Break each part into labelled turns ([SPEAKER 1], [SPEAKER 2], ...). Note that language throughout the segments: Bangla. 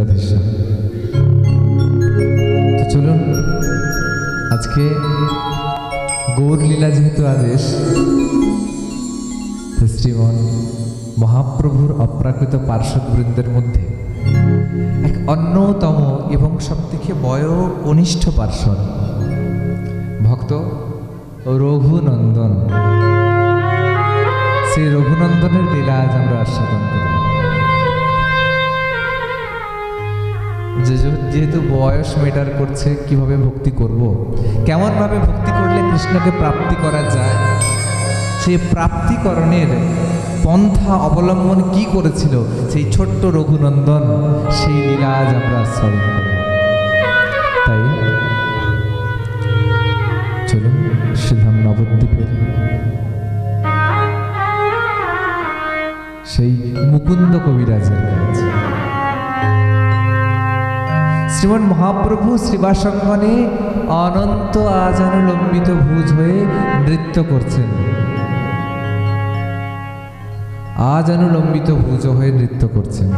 [SPEAKER 1] রাধেশ্যাম। তো চলুন আজকে গৌর লীলা যেহেতু আদেশ, শ্রীমন মহাপ্রভুর অপ্রাকৃত পার্শ্ববৃন্দের মধ্যে এক অন্যতম এবং সবথেকে বয়োকনিষ্ঠ পার্শ্বদ ভক্ত রঘুনন্দন, সেই রঘুনন্দনের লীলা আজ আমরা আস্বাদন করব। যেহেতু বয়স ম্যাটার করছে, কিভাবে ভক্তি করব, কেমন ভাবে ভক্তি করলে কৃষ্ণকে প্রাপ্তি করা যায়, সেই প্রাপ্তিকরণের পন্থা অবলম্বন কি করেছিল সেই ছোট্ট রঘুনন্দন, সেই লীলা আজ আমরা আস্বাদন করব। তাই চলুন শ্রীধাম নবদ্বীপের সেই মুকুন্দ কবিরাজের কাছে শ্রীমন মহাপ্রভু শ্রীবাসঙ্গনে অনন্ত আজানুলম্বিত ভুজ হয়ে নৃত্য করছেন, আজানুলম্বিত ভুজ হয়ে নৃত্য করছেন।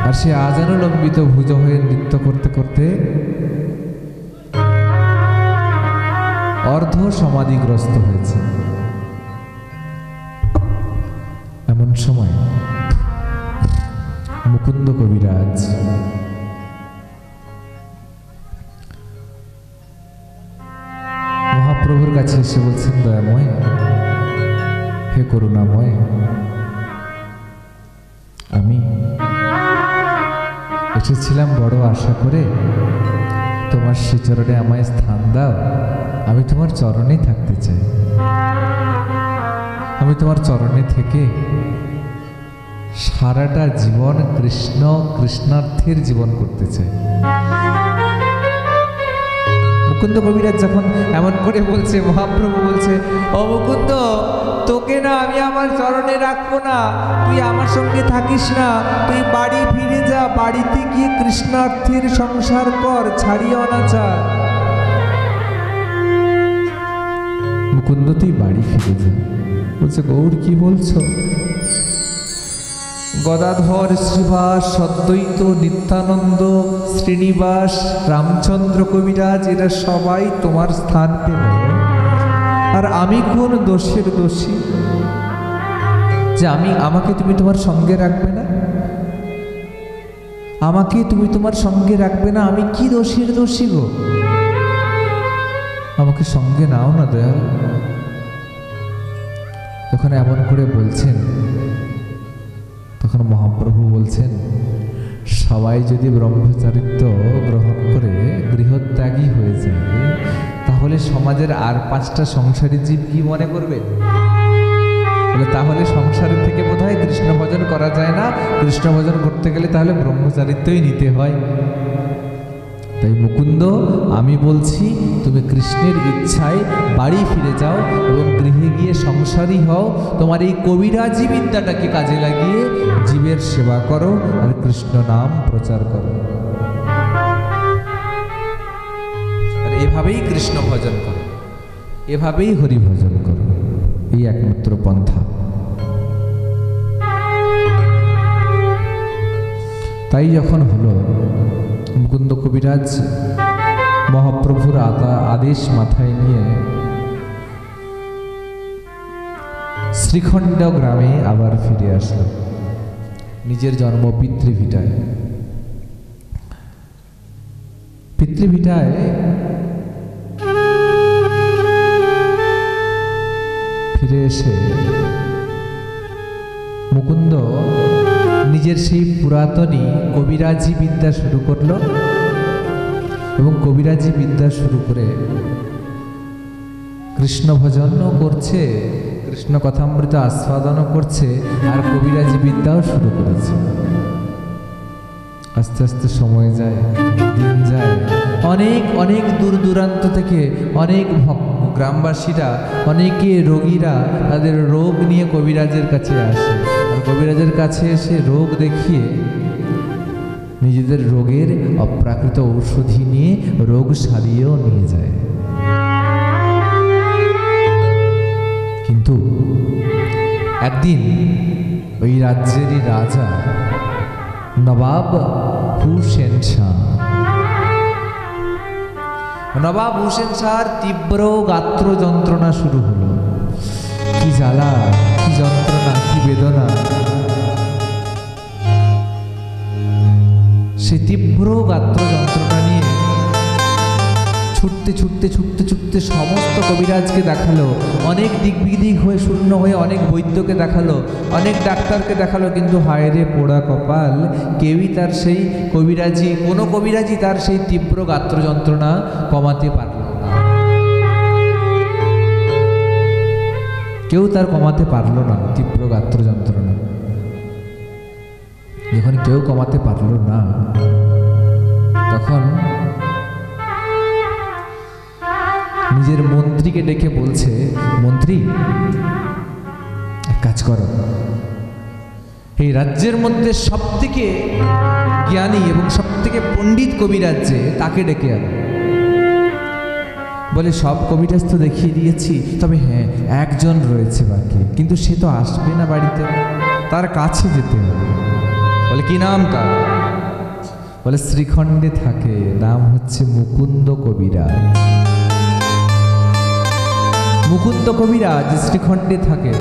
[SPEAKER 1] আর সে আজানুলম্বিত ভুজ হয়ে নৃত্য করতে করতে অর্ধ সমাধিগ্রস্ত হয়েছে। এমন সময় মুকুন্দ কবিরাজ মহাপ্রভুর কাছে এসে বলছেন, দয়াময়, হে করুণাময়, আমি এসেছিলাম বড় আশা করে, তোমার শ্রীচরণে আমায় স্থান দাও, আমি তোমার চরণে থাকতে চাই, আমি তোমার চরণে থেকে সারাটা জীবন কৃষ্ণ কৃষ্ণার্থের জীবন করতে চাই। মুকুন্দ কবিরাজ যখন এমন করে বলছে, মহাপ্রভু বলছে, ও মুকুন্দ, তোকে না আমি আমার চরণে রাখবো না, তুই আমার সঙ্গে থাকিস না, তুই বাড়ি ফিরে যা, বাড়িতে গিয়ে কৃষ্ণার্থের সংসার কর, ছাড়িয়ে অনাচার। মুকুন্দ তুই বাড়ি ফিরে যা। বলছে, গৌর কি বলছো? গদাধর, শ্রীবাস, সদ্বৈত, নিত্যানন্দ, শ্রীনিবাস, রামচন্দ্র কবিরাজ, এরা সবাই তোমার স্থান পেল, আর আমি কোন দোষের দোষী যে আমাকে তুমি তোমার সঙ্গে রাখবে না? আমাকে তুমি তোমার সঙ্গে রাখবে না? আমি কি দোষের দোষী গো? আমাকে সঙ্গে নাও না দয়াল। যখন এমন করে বলছেন, তখন মহাপ্রভু বলছেন, সবাই যদি ব্রহ্মচারিত্ব গ্রহণ করে গৃহত্যাগী হয়ে যায়, তাহলে সমাজের আর 5টা সংসারী জীব কি মনে করবে? বলে, তাহলে সংসারের থেকে বোধহয় কৃষ্ণ ভজন করা যায় না, কৃষ্ণ ভজন করতে গেলে তাহলে ব্রহ্মচারিত্বই নিতে হয়। তাই মুকুন্দ, আমি বলছি তুমি কৃষ্ণের ইচ্ছায় বাড়ি ফিরে যাও এবং গৃহে গিয়ে সংসারী হও, তোমার এই কবিরাজি বিদ্যাটাকে কাজে লাগিয়ে জীবের সেবা করো আর কৃষ্ণ নাম প্রচার করো, আর এভাবেই কৃষ্ণ ভজন করো, এভাবেই হরি ভজন করো, এই একমাত্র পন্থা। তাই যখন হলো, মুকুন্দ কবিরাজ মহাপ্রভুর আদেশ মাথায় নিয়ে শ্রীখণ্ড গ্রামে আবার ফিরে আসলো, নিজের জন্ম পিতৃভিটায়। পিতৃভিটায় ফিরে এসে মুকুন্দ নিজের সেই পুরাতনী কবিরাজি বিদ্যা শুরু করলো, এবং কবিরাজি বিদ্যা শুরু করে কৃষ্ণ ভজনও করছে, কৃষ্ণ কথামৃত আস্বাদনও করছে, আর কবিরাজি বিদ্যাও শুরু করেছে। আস্তে আস্তে সময় যায়, দিন যায়, অনেক অনেক দূর দূরান্ত থেকে অনেক গ্রামবাসীরা, অনেকে রোগীরা তাদের রোগ নিয়ে কবিরাজের কাছে আসে, আর কবিরাজের কাছে এসে রোগ দেখিয়ে নিজেদের রোগের অপ্রাকৃত ঔষধি নিয়ে রোগ সারিয়েও নিয়ে যায়। কিন্তু একদিন ওই রাজ্যেরই রাজা নবাব হুসেন শাহ। নবাব হুসেন শাহর তীব্র গাত্র যন্ত্রণা শুরু হলো। কি জ্বালা, কি যন্ত্রণা, কি বেদনা। সে তীব্র গাত্র যন্ত্রণা নিয়ে ছুটতে ছুটতে ছুটতে ছুটতে সমস্ত কবিরাজকে দেখালো, অনেক দিক বিদিক হয়ে শূন্য হয়ে অনেক বৈদ্যকে দেখালো, অনেক ডাক্তারকে দেখালো, কিন্তু হায় রে পোড়া কপাল, কেউই তার সেই কোনো কবিরাজি তার সেই তীব্র গাত্র যন্ত্রণা কমাতে পারল না। কেউ তার কমাতে পারল না তীব্র গাত্র যন্ত্রণা। যখন কেউ কমাতে পারল না, তখন নিজের মন্ত্রীকে ডেকে বলছে, মন্ত্রী এক কাজ করো, এই রাজ্যের মধ্যে সবথেকে জ্ঞানী এবং সবথেকে পণ্ডিত কবিরাজ যে, তাকে ডেকে আনো। বলে সব কবিরাজ তো দেখিয়ে দিয়েছি, তবে হ্যাঁ একজন রয়েছে বাকি, কিন্তু সে তো আসবে না বাড়িতে, তার কাছে যেতে হবে। বলে কি নাম তার? বলে শ্রীখণ্ডে থাকে, নাম হচ্ছে মুকুন্দ কবিরাজ। মুকুন্দ কবিরাজ শ্রীখণ্ডে থাকে।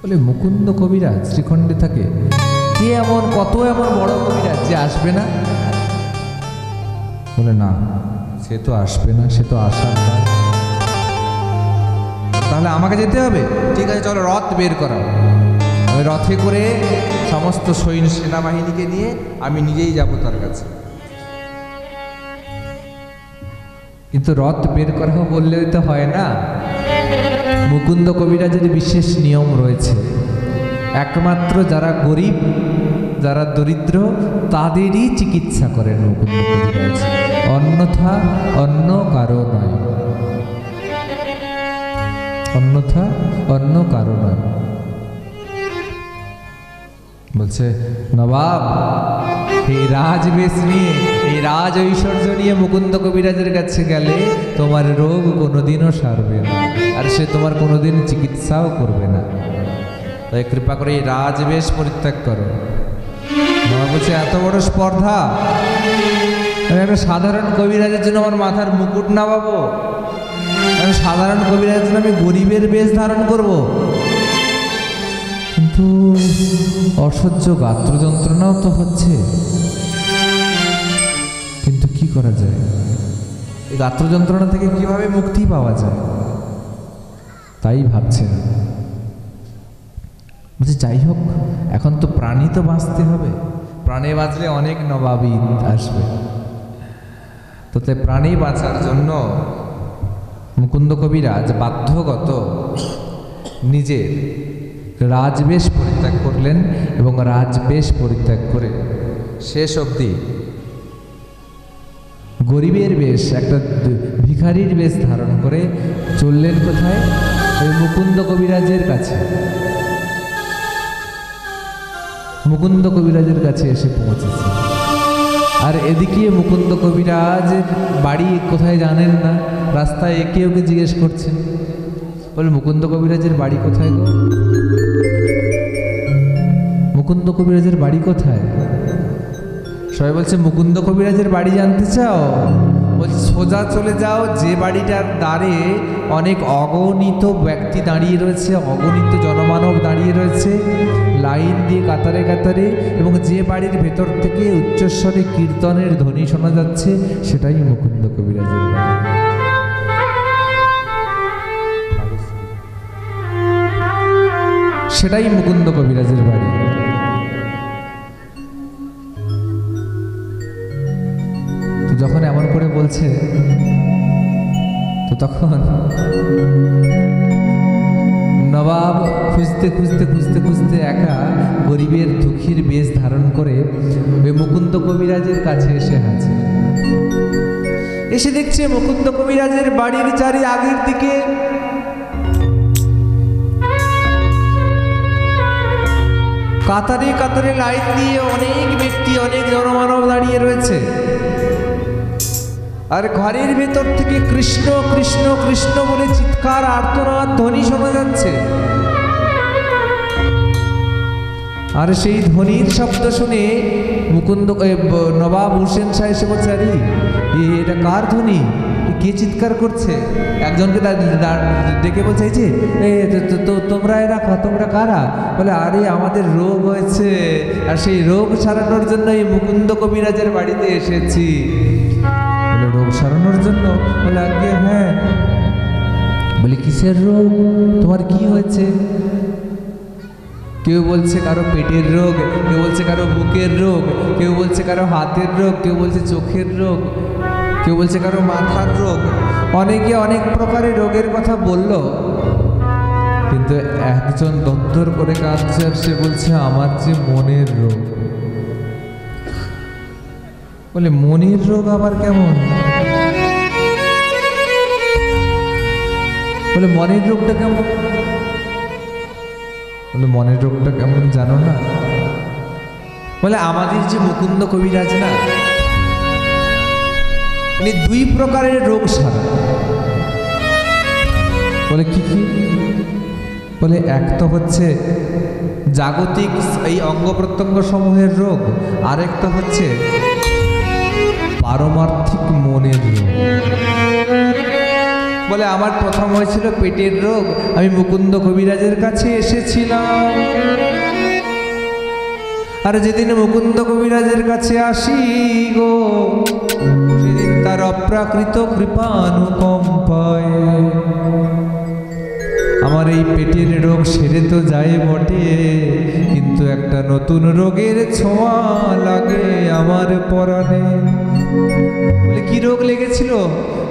[SPEAKER 1] বলে মুকুন্দ কবিরাজ শ্রীখণ্ডে থাকে, কে এমন, কত এমন বড় কবিরাজ যে আসবে না? বলে না, সে তো আসবে না, সে তো আসার নয়। তাহলে আমাকে যেতে হবে? ঠিক আছে, চলো রথ বের করাও। আমি রথে করে সমস্ত সৈন্য সেনাবাহিনীকে নিয়ে আমি নিজেই যাব তার কাছে। কিন্তু রথ বের করাও বললেই তো হয় না। মুকুন্দ কবিরাজের বিশেষ নিয়ম রয়েছে, একমাত্র যারা গরিব, যারা দরিদ্র, তাদেরই চিকিৎসা করেন মুকুন্দ কবিরাজ, অন্যথা অন্য কারো নয়, অন্যথা অন্য কারো নয়। বলছে নবাব, এই রাজবেশ নিয়ে, এই রাজ ঐশ্বর্য নিয়ে মুকুন্দ কবিরাজের কাছে গেলে তোমার রোগ কোনোদিনও সারবে না, আর সে তোমার কোনোদিন চিকিৎসাও করবে না। তাই কৃপা করে এই রাজবেশ পরিত্যাগ করো। নবাব বলছে এত বড় স্পর্ধা, আমি একটা সাধারণ কবিরাজের জন্য আমার মাথার মুকুট নামাবো? আমি সাধারণ কবিরাজের জন্য আমি গরিবের বেশ ধারণ করব? কিন্তু অসহ্য গাত্র যন্ত্রণাও তো হচ্ছে, কিন্তু কি করা যায়? এই গাত্র যন্ত্রণা থেকে কিভাবে মুক্তি পাওয়া যায়, তাই ভাবছেন। বলছে যাই হোক, এখন তো প্রাণী তো বাঁচতে হবে, প্রাণে বাঁচলে অনেক নবাবী আসবে, তো তাই প্রাণী বাঁচার জন্য মুকুন্দ কবিরাজ বাধ্যগত নিজের রাজবেশ পরিত্যাগ করলেন, এবং রাজবেশ পরিত্যাগ করে শেষ অবধি গরিবের বেশ, একটা ভিখারির বেশ ধারণ করে চললেন কোথায়? ওই মুকুন্দ কবিরাজের কাছে। মুকুন্দ কবিরাজের কাছে এসে পৌঁছেছে। আর এদিকে মুকুন্দ কবিরাজের বাড়ি কোথায় জানেন না, রাস্তায় একে ওকে জিজ্ঞেস করছেন। বলে মুকুন্দ কবিরাজের বাড়ি কোথায় গো? মুকুন্দ কবিরাজের বাড়ি কোথায়? সবাই বলছে মুকুন্দ কবিরাজের বাড়ি জানতে চাও? বলছে সোজা চলে যাও, যে বাড়িটার দ্বারে অনেক অগণিত ব্যক্তি দাঁড়িয়ে রয়েছে, অগণিত জনমানব দাঁড়িয়ে রয়েছে লাইন দিয়ে কাতারে কাতারে, এবং যে বাড়ির ভেতর থেকে উচ্চস্বরে কীর্তনের ধ্বনি শোনা যাচ্ছে, সেটাই মুকুন্দ কবিরাজের বাড়ি। সেটাই মুকুন্দ কবিরাজের বাড়ি। তো যখন এমন করে বলছে, তো তখন নবাব খুঁজতে খুঁজতে খুঁজতে খুঁজতে একা গরিবের দুঃখীর বেশ ধারণ করে ওই মুকুন্দ কবিরাজের কাছে এসে হাজির। এসে দেখছে মুকুন্দ কবিরাজের বাড়ির চারি আগের দিকে কাতারে কাতারে লাইন দিয়ে অনেক ব্যক্তি, অনেক জনমানব দাঁড়িয়ে রয়েছে। আর ঘরের ভেতর থেকে কৃষ্ণ কৃষ্ণ কৃষ্ণ বলে চিৎকার আর্তনাদ ধ্বনি শোনা যাচ্ছে। আর সেই ধ্বনির শব্দ শুনে মুকুন্দ নবাব হোসেন শাহ এসে বলছে, আরে এটা কার ধ্বনি, কে চিৎকার করছে? একজনকে ডেকে বলছে, এই যে তোমরা এরা তোমরা কারা? বলে, আরে আমাদের রোগ হয়েছে, আর সেই রোগ সারানোর জন্য এই মুকুন্দ কবিরাজের বাড়িতে এসেছি। বলে, রোগ সারানোর জন্য? বলে, আগে হ্যাঁ। বলে, কিসের রোগ, তোমার কি হয়েছে? কেউ বলছে কারো পেটের রোগ, কেউ বলছে কারো বুকের রোগ, কেউ বলছে কারো হাতের রোগ, কেউ বলছে চোখের রোগ, কেউ বলছে কারো মাথার রোগ। অনেকে অনেক প্রকারের রোগের কথা বলল, কিন্তু একজন দত্তর করে কাঁদছে, আর সে বলছে আমার যে মনের রোগ। বলে, মনের রোগ আবার কেমন? বলে, মনের রোগটা কেমন? বলে, মনের রোগটা কেমন জানো না? বলে, আমাদের যে মুকুন্দ কবিরাজ না, উনি দুই প্রকারের রোগ সারান। বলে, কি কি? বলে, এক তো হচ্ছে জাগতিক এই অঙ্গ প্রত্যঙ্গ সমূহের রোগ, আরেকটা হচ্ছে পারমার্থিক মনের রোগ। বলে, আমার প্রথম হয়েছিল পেটের রোগ, আমি মুকুন্দ কবিরাজের কাছে এসেছিলাম। আর যেদিন মুকুন্দ কবিরাজের কাছে আসি গো, সেদিন তার অপ্রাকৃত কৃপানুকম্পায় আমার এই পেটের রোগ সেরে তো যায় বটে, কিন্তু একটা নতুন রোগের ছোঁয়া লাগে আমার পরাণে। বলে, কি রোগ লেগেছিল?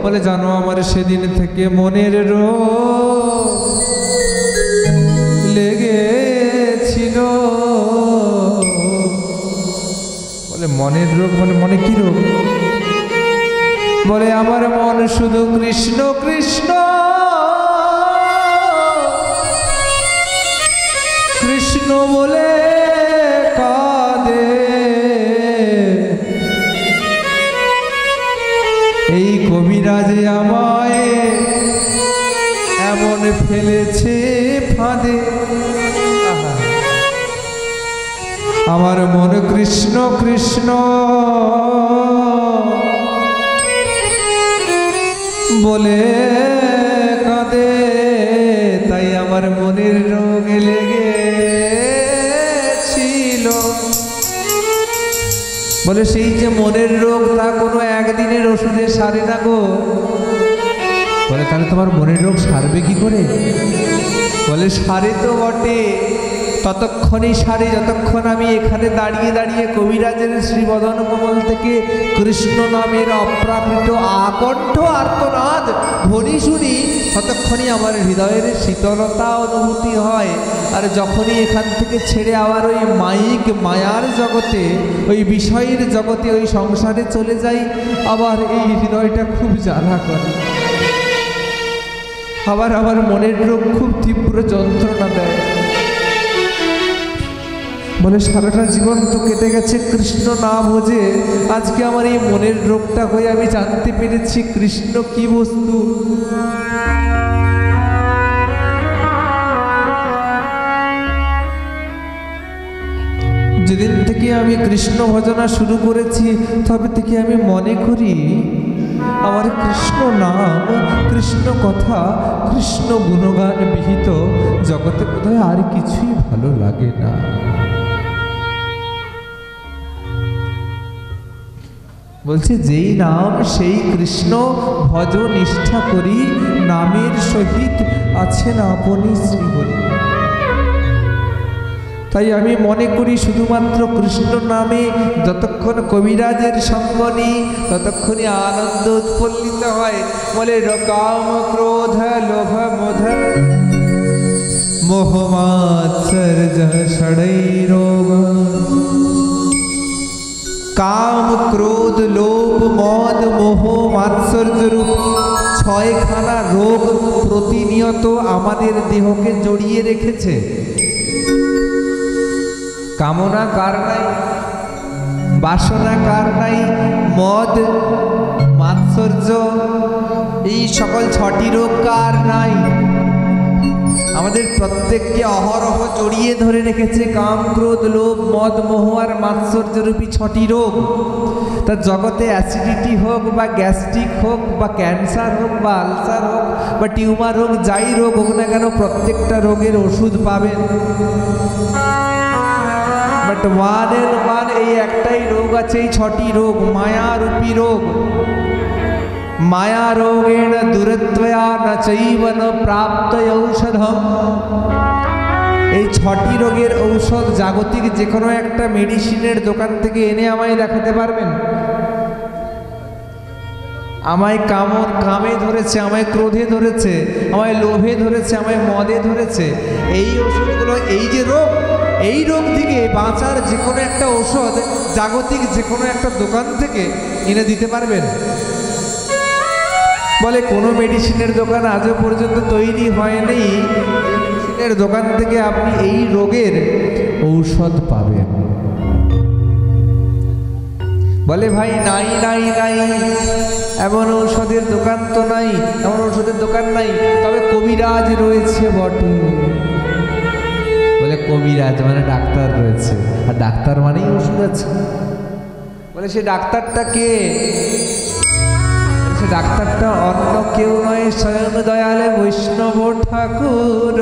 [SPEAKER 1] বলে, জানো, আমার সেদিন থেকে মনের রোগ লেগেছিল। বলে, মনের রোগ মানে মনে কি রোগ? বলে, আমার মন শুধু কৃষ্ণ কৃষ্ণ কৃষ্ণ বলে কাঁদে। এই কবিরাজে আমায় এমন ফেলেছে ফাঁদে, আমার মন কৃষ্ণ কৃষ্ণ বলে কাঁদে, তাই আমার মনের রোগ লেগেছিল। বলে, সেই যে মনের রোগ, তা কোনো একদিনের ওষুধে সারে না গো। বলে, তাহলে তোমার মনের রোগ সারবে কি করে? বলে, সারে তো বটে, ততক্ষণই সারে যতক্ষণ আমি এখানে দাঁড়িয়ে দাঁড়িয়ে কবিরাজের শ্রীবদন কমল থেকে কৃষ্ণ নামের অপ্রাকৃত আকণ্ঠ আর্তনাদ ধ্বনি শুনি, ততক্ষণই আমার হৃদয়ের শীতলতা অনুভূতি হয়। আর যখনই এখান থেকে ছেড়ে আবার ওই মাইক মায়ার জগতে, ওই বিষয়ের জগতে, ওই সংসারে চলে যাই, আবার এই হৃদয়টা খুব জ্বালা করে, আবার আমার মনের রোগ খুব তীব্র যন্ত্রণা দেয়। বলে, সারাটা জীবন তো কেটে গেছে কৃষ্ণ না ভোজে, আজকে আমার এই মনের রোগটা হয়ে আমি জানতে পেরেছি কৃষ্ণ কি বস্তু। যেদিন থেকে আমি কৃষ্ণ ভজনা শুরু করেছি, তবে থেকে আমি মনে করি আমার কৃষ্ণ নাম, কৃষ্ণ কথা, কৃষ্ণ গুণগান বিহিত জগতে বোধহয় আর কিছুই ভালো লাগে না। বলছে, যেই নাম সেই কৃষ্ণ ভজ নিষ্ঠা করি, নামের সহিত আছেন আপনি শ্রীহরি। তাই আমি মনে করি শুধুমাত্র কৃষ্ণ নামে যতক্ষণ কবিরাজের সঙ্গ নিই, ততক্ষণই আনন্দ উৎফুল্লিত হয়। বলে, কাম ক্রোধ লোভ মোধ মোহ মাৎসর্য ষড়ৈ রোগ। কাম ক্রোধ লোভ মদ মোহ মাৎসর্য রূপ ছয়খানা রোগ প্রতিনিয়ত আমাদের দেহকে জড়িয়ে রেখেছে। কামনা কার নাই, বাসনা কার নাই? মদ, মাৎসর্য মাৎসর্য, এই সকল 6টি রোগ কার নাই? আমাদের প্রত্যেককে অহরহ জড়িয়ে ধরে রেখেছে কাম, ক্রোধ, লোভ, মদ, মোহ আর মাৎসর্যরূপী 6টি রোগ। তা জগতে অ্যাসিডিটি হোক বা গ্যাস্ট্রিক হোক বা ক্যান্সার হোক বা আলসার হোক বা টিউমার হোক, যাই রোগ হোক না কেন, প্রত্যেকটা রোগের ওষুধ পাবেন। বাট ওয়ান এই একটাই রোগ আছে, এই 6টি রোগ মায়ারূপী রোগ। মায়া রোগেণ দুরত্বয়া ন চৈব ন প্রাপ্ত ঔষধম। এই 6টি রোগের ঔষধ জাগতিক যে কোনো একটা মেডিসিনের দোকান থেকে এনে আমায় দেখাতে পারবেন? আমায় কামে ধরেছে, আমায় ক্রোধে ধরেছে, আমায় লোভে ধরেছে, আমায় মদে ধরেছে, এই ওষুধগুলো, এই যে রোগ, এই রোগ থেকে বাঁচার যে কোনো একটা ঔষধ জাগতিক যে কোনো একটা দোকান থেকে এনে দিতে পারবেন? বলে কোনো মেডিসিনের দোকান আজও পর্যন্ত তৈরি হয়নি মেডিসিনের দোকান থেকে আপনি এই রোগের ঔষধ পাবেন। বলে ভাই নাই নাই নাই, এমন ঔষধের দোকান তো নাই, এমন ঔষধের দোকান নাই, তবে কবিরাজ রয়েছে বটে। বলে কবিরাজ মানে ডাক্তার রয়েছে, আর ডাক্তার মানেই ওষুধ আছে। বলে সে ডাক্তারটা কে? সে ডাক্তারটা অন্য কেউ নয়, স্বয়ং দয়ালে বৈষ্ণব ঠাকুর,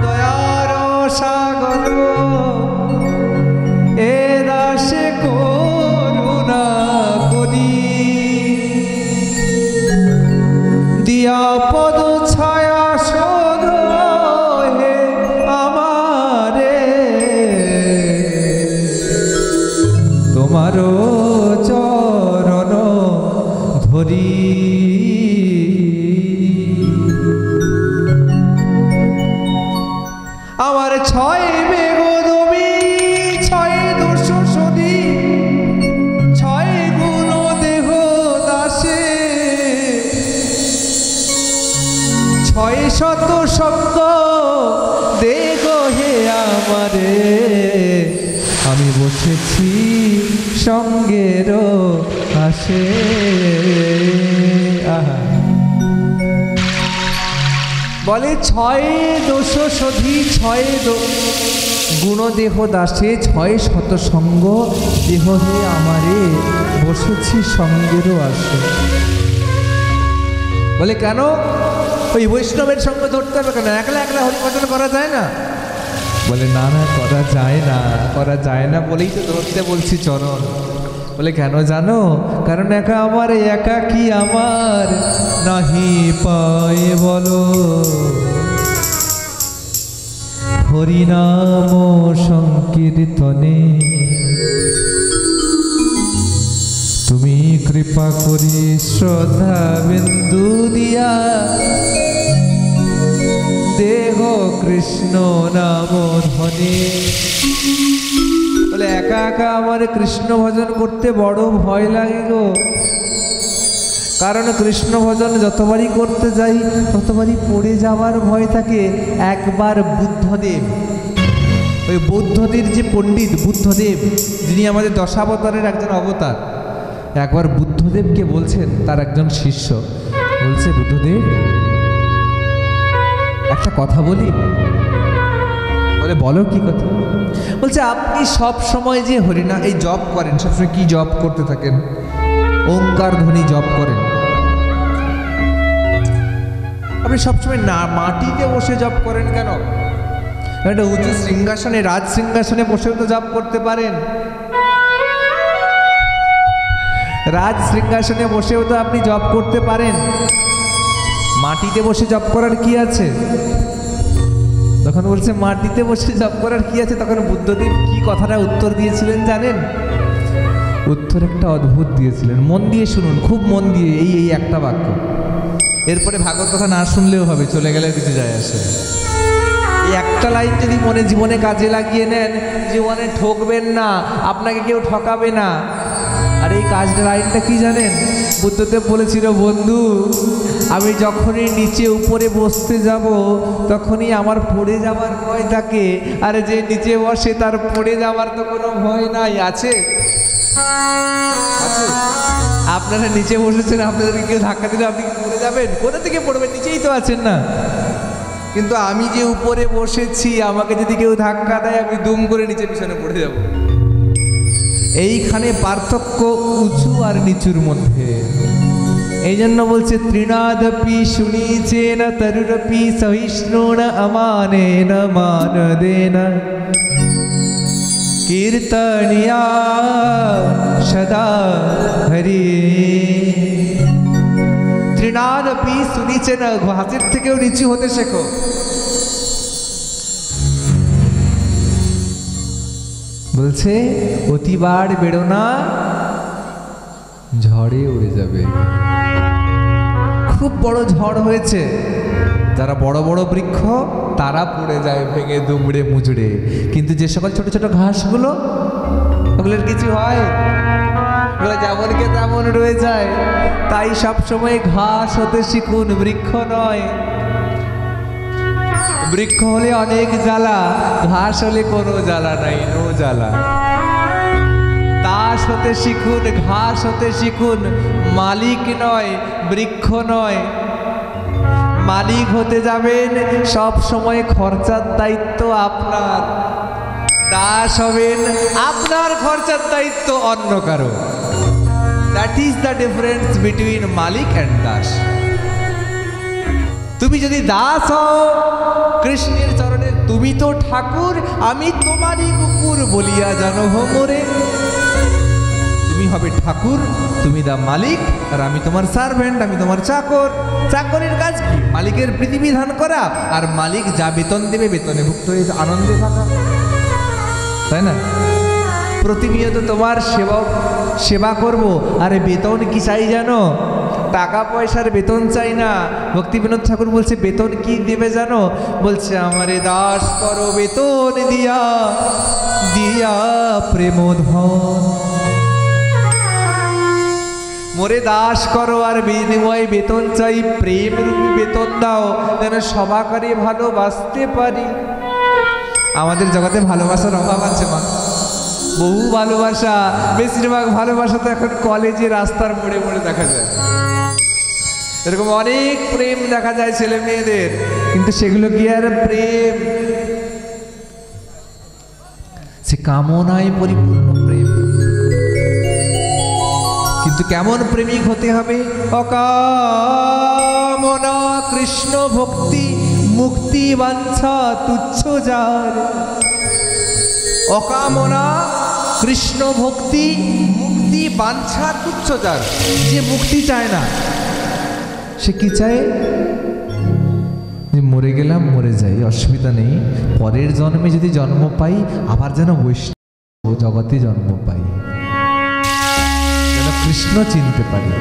[SPEAKER 1] দয়ার সাগর, এ দাসে করুণা করি, দিয়া পদ ছায়া শোধ হে আমারে, তোমারও চরণ ধরি। আমার 6 বেগদমি, 6 দোষ সদি, 6 গুণ দেহ দাসে, 6 শত শব্দ দেহ হে আমারে, আমি বসেছি সঙ্গের আসে। বলে 6 দোষ সধি, 6 গুণ দেহ দাসে, 6 শত সঙ্গ দেহ হে আমারে, বসেছি সঙ্গেরও আসে। বলে কেন? ওই বৈষ্ণবের সঙ্গ ধরতে হবে কেন? একলা একলা হরিভজন করা যায় না? বলে না না, করা যায় না, করা যায় না বলেই তো ধরতে বলছি চরণ। বলে কেন জানো? কারণ একা আমার, একা কি আমার নাহি পায় বলো, হরিনাম সংকীর্তনে তুমি কৃপা করি শ্রদ্ধা বিন্দু দিয়া, দেহ কৃষ্ণ নাম ধনে। বলে একা একা আমার কৃষ্ণ ভজন করতে বড় ভয় লাগে গো, কারণ কৃষ্ণ ভজন যতবারই করতে যাই ততবারই পড়ে যাওয়ার ভয় থাকে। একবার বুদ্ধদেব, ওই বৌদ্ধদের যে পণ্ডিত বুদ্ধদেব, যিনি আমাদের দশাবতারের একজন অবতার, একবার বুদ্ধদেবকে বলছেন তার একজন শিষ্য, বলছে বুদ্ধদেব একটা কথা বলি। বলে বলো কি কথা? বলছে আপনি সব সময় যে হরিনা এই জপ করেন, সবসময় কি জপ করতে থাকেন? ওঙ্কার ধ্বনি জপ করেন। আপনি সবসময় না মাটিতে বসে জপ করেন কেন? একটা উঁচু সিংহাসনে, রাজ সিংহাসনে বসেও তো জপ করতে পারেন। রাজ সিংহাসনে বসেও তো আপনি জপ করতে পারেন, মাটিতে বসে জপ করার কি আছে? তখন বলছে মাটিতে বসে জপ করার কি আছে? তখন বুদ্ধদেব কি কথাটা উত্তর দিয়েছিলেন জানেন? উত্তর একটা অদ্ভুত দিয়েছিলেন, মন দিয়ে শুনুন, খুব মন দিয়ে, এই একটা বাক্য। এরপরে ভাগবত কথা না শুনলেও হবে, চলে গেলে কিছু যায় আসে। এই একটা লাইন যদি মনে জীবনে কাজে লাগিয়ে নেন, জীবনে ঠকবেন না, আপনাকে কেউ ঠকাবে না। আর এই কাজটা লাইনটা কি জানেন? বুদ্ধদেব বলেছিল, বন্ধু আমি যখনই নিচে উপরে বসতে যাব তখনই আমার পড়ে যাওয়ার ভয় থাকে, আর যে নিচে বসে তার পড়ে যাওয়ার তো কোনো ভয় নাই। আছে? আপনারা নিচে বসেছেন, আপনাদেরকে কেউ ধাক্কা দিলে আপনি কি পড়ে যাবেন? কোথা থেকে পড়বেন? নিচেই তো আছেন না। কিন্তু আমি যে উপরে বসেছি, আমাকে যদি কেউ ধাক্কা দেয় আমি দুম করে নিচে পিছনে পড়ে যাব। এইখানে পার্থক্য উঁচু আর নিচুর মধ্যে। এই জন্য বলছে তৃণাদপি শুনিচেন তরুরপি সহিষ্ণুন আমানেন মানদেন কীর্তনিয়া সদা হরি। তৃণাদপি শুনিচেন, ঘাসের থেকেও নিচু হতে শেখো। বলছে অতিবার বেড়ো না, ঝড়ে উড়ে যাবে। খুব বড় ঝড় হয়েছে, যারা বড় বড় বৃক্ষ তারা পড়ে যায় ভেঙে দুমড়ে মুচড়ে, কিন্তু যে সকল ছোট ছোট ঘাসগুলো, ওগুলোর কিছু হয়? ওগুলো যেমনকে তেমন রয়ে যায়। তাই সবসময় ঘাস হতে শিখুন, বৃক্ষ নয়। বৃক্ষ হলে অনেক জ্বালা, ঘাস হলে কোনো জ্বালা নাই, নো জ্বালা। তাস হতে শিখুন, ঘাস হতে শিখুন, মালিক নয়, বৃক্ষ নয়। মালিক হতে যাবেন, সব সময় খরচার দায়িত্ব আপনার। দাস হবেন, আপনার খরচার দায়িত্ব অন্য কারো। That is the difference between Malik and thus. তুমি যদি দাস হও কৃষ্ণের চরণে, তুমি তো ঠাকুর, আমি তোমারই কুকুর বলিয়া জানো হোমরে। তুমি হবে ঠাকুর, তুমি দা মালিক, আর আমি তোমার সার্ভেন্ট, আমি তোমার চাকর। চাকরের কাজ কি? মালিকের বিধিবিধান করা, আর মালিক যা বেতন দেবে বেতনে ভুক্ত হয়ে আনন্দে থাকা, তাই না? প্রতিনিয়ত তোমার সেবা করব, আরে বেতন কি চাই জানো? টাকা পয়সার বেতন চাই না। ভক্তিবিনোদ ঠাকুর বলছে বেতন কি দেবে জানো? বলছে আমারে দাস করো বেতন দিয়া, দিয়া প্রেমধন। মোরে দাস করো আর বিনিময়ে বেতন চাই, প্রেম রূপী বেতন দাও, যেন সবাকারে ভালোবাসতে পারি। আমাদের জগতে ভালোবাসার অভাব আছে মা, বহু ভালোবাসা। বেশিরভাগ ভালোবাসা তো এখন কলেজে রাস্তার মোড়ে মোড়ে দেখা যায়। এরকম অনেক প্রেম দেখা যায় ছেলে মেয়েদের, কিন্তু সেগুলো কি আর প্রেম? সে কামনায় পরিপূর্ণ প্রেম। কিন্তু কেমন প্রেমিক হতে হবে? অকামনা কৃষ্ণ ভক্তি মুক্তি বাঞ্ছা তুচ্ছ যার। অকামনা কৃষ্ণ ভক্তি মুক্তি বাঞ্ছা তুচ্ছ যার। যে মুক্তি চায় না, সে কি চায়? যে মরে গেলাম মরে যাই, অসুবিধা নেই, পরের জন্মে যদি জন্ম পাই আবার যেন বৈষ্ণব জগতে জন্ম পাই, যেন কৃষ্ণ চিনতে পারি,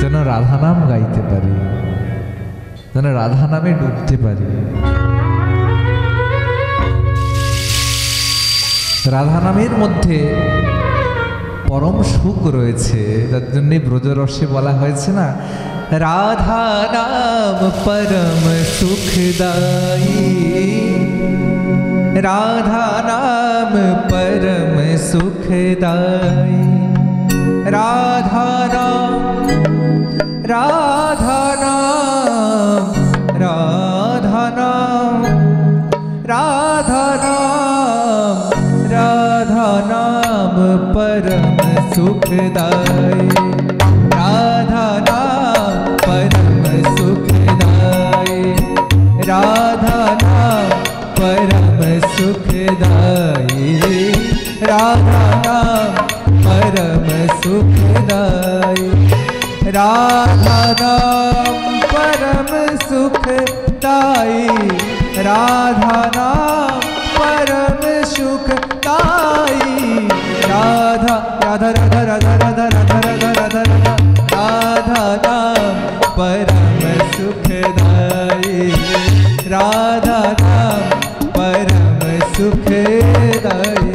[SPEAKER 1] যেন রাধা নাম গাইতে পারি, যেন রাধা নামে ডুবতে পারি। রাধা নামের মধ্যে পরম সুখ রয়েছে, যার জন্য ব্রজরসে বলা হয়েছে না, রাধা নাম পরম সুখদায়ী, রাধা নাম পরম সুখদায়ী। রাধা নাম, রাধা নাম, রাধা নাম, রাধা নাম, রাধা নাম परम सुखदाई। राधा नाम परम सुखदाई। राधा नाम परम सुखदाई। राधा नाम परम सुखदाई। राधा नाम परम सुखदाई। राधा नाम परम सुखदाई। राधा राधा राधा राधा राधा राधा राधा राधा राधा नाम परम सुखदाई। राधा नाम परम सुखदाई।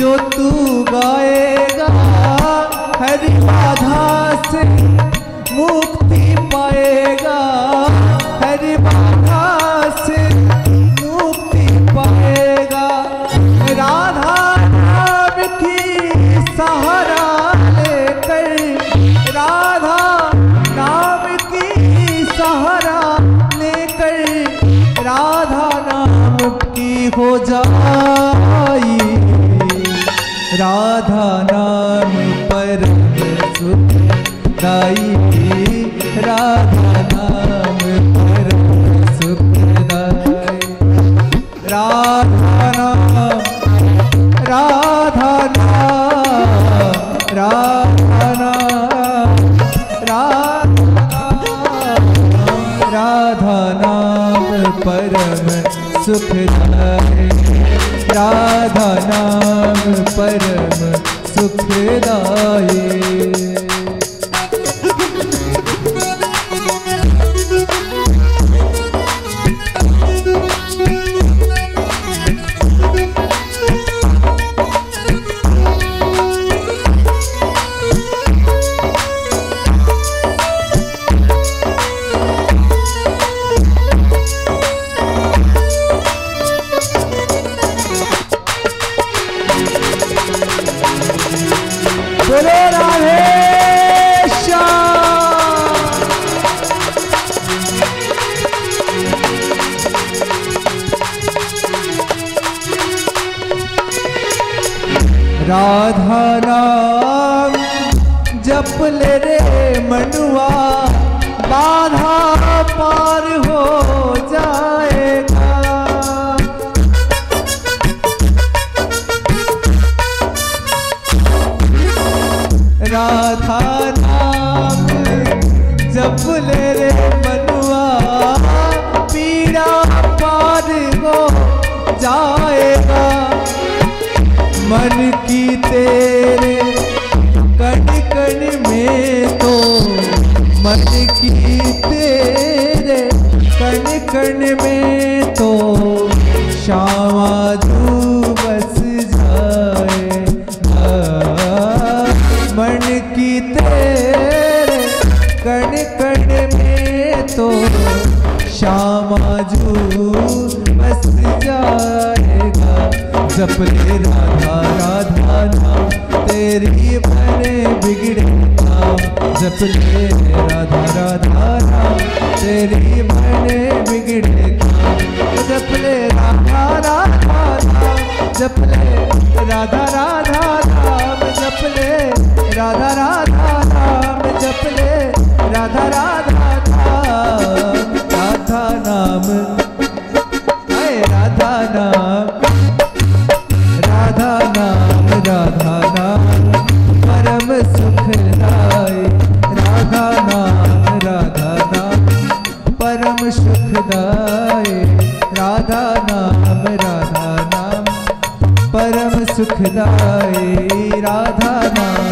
[SPEAKER 1] जो तू गाएगा हरि बाधा से मुक्ति पाएगा, हरि बाधा से मुक्ति पाएगा। राधा नाम की सहारा लेकर, राधा नाम की सहारा लेकर, राधा नाम की हो जाई, राधा नाम परम सुखदाई, राधा नाम परम सुखदाई। राधा नाम, राधा नाम, राधा नाम, राधा नाम परम सुखदाई, राधा नाम परम सुखदाई। बोलो राधे श्याम। राधा नाम जप ले रे मनुआ, बाधा पार हो जाएगा। राधा नाम जप ले रे मनुआ, पीड़ा पार हो जाएगा। मन की तेरे कण कण में तो, मन की तेरे कण कण में तो श्यामा तू बस जाएगा। मन की तेरे कण कण में तो श्यामा जू बस जाएगा। जप ले राधा राधा नाम, तेरी बने बिगड़े काम। जप ले राधा राधा नाम, तेरी बने बिगड़े काम। जप ले राधा राधा नाम, जप ले राधा राधा नाम, जप ले राधा राधा नाम, जप ले राधा राधा नाम। राधा नाम, राधा नाम, राधा नाम, राधा नाम परम सुखदाई। राधा नाम, राधा नाम परम सुखदाई। राधा नाम, राधा नाम परम सुखदाई। राधा नाम,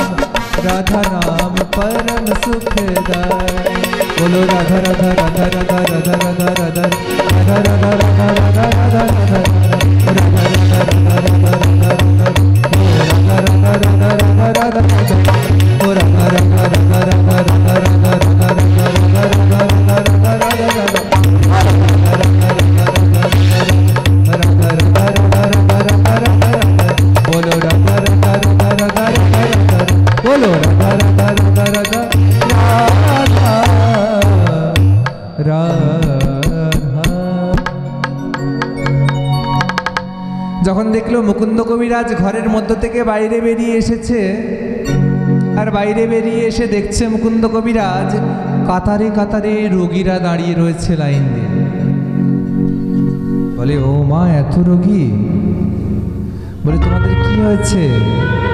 [SPEAKER 1] राधा नाम परम सुखदाई। बोलो राधा राधा राधा राधा राधा राधा राधा राधा राधा राधा राधा राधा राधा যখন দেখলো মুকুন্দ কবিরাজ ঘরের মধ্য থেকে বাইরে বেরিয়ে এসেছে, আর বাইরে বেরিয়ে এসে দেখছে মুকুন্দ কবিরাজ কাতারে কাতারে রোগীরা দাঁড়িয়ে রয়েছে লাইন দিয়ে। বলে ও মা, এত রোগী? বলে তোমাদের কি হয়েছে?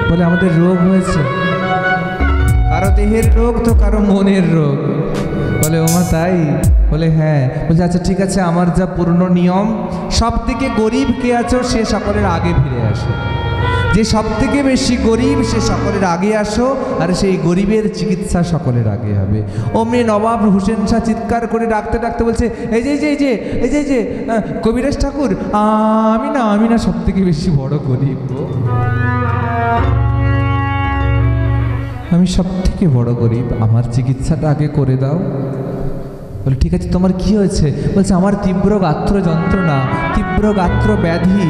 [SPEAKER 1] বলে আমাদের রোগ হয়েছে। কারো দেহের রোগ তো কারো মনের রোগ। বলে ও মা তাই? বলে হ্যাঁ। বলছে আচ্ছা ঠিক আছে, আমার যা পূর্ণ নিয়ম, সব থেকে গরিব কে আছো সে সকলের আগে ফিরে আসো। যে সব থেকে বেশি গরিব সে সকলের আগে আসো, আর সেই গরিবের চিকিৎসা সকলের আগে হবে। অমনি নবাব হুসেন শাহ চিৎকার করে ডাকতে ডাকতে বলছে এই যে এই যে এই যে কবিরাজ ঠাকুর, আমি না সব থেকে বেশি বড় গরিব। আমি সব থেকে বড় গরিব, আমার চিকিৎসাটা আগে করে দাও। বলে ঠিক আছে, তোমার কি হয়েছে? বলছে আমার তীব্র গাত্র যন্ত্রণা, তীব্র গাত্র ব্যাধি।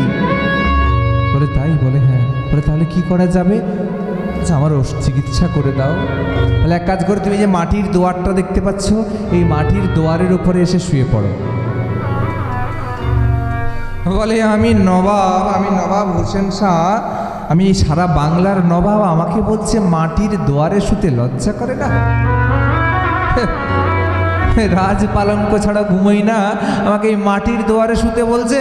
[SPEAKER 1] বলে তাই? বলে হ্যাঁ। বলে তাহলে কি করা যাবে? আমার চিকিৎসা করে দাও। বলে এক কাজ করে, তুমি যে মাটির দোয়ারটা দেখতে পাচ্ছ, এই মাটির দোয়ারের উপরে এসে শুয়ে পড়ো। বলে আমি নবাব হোসেন শাহ, আমি সারা বাংলার নবাব, আমাকে বলছে মাটির দোয়ারে শুতে লজ্জা করে না? রাজ পালঙ্ক ছাড়া ঘুমোই না, আমাকে এই মাটির দোয়ারে শুতে বলছে।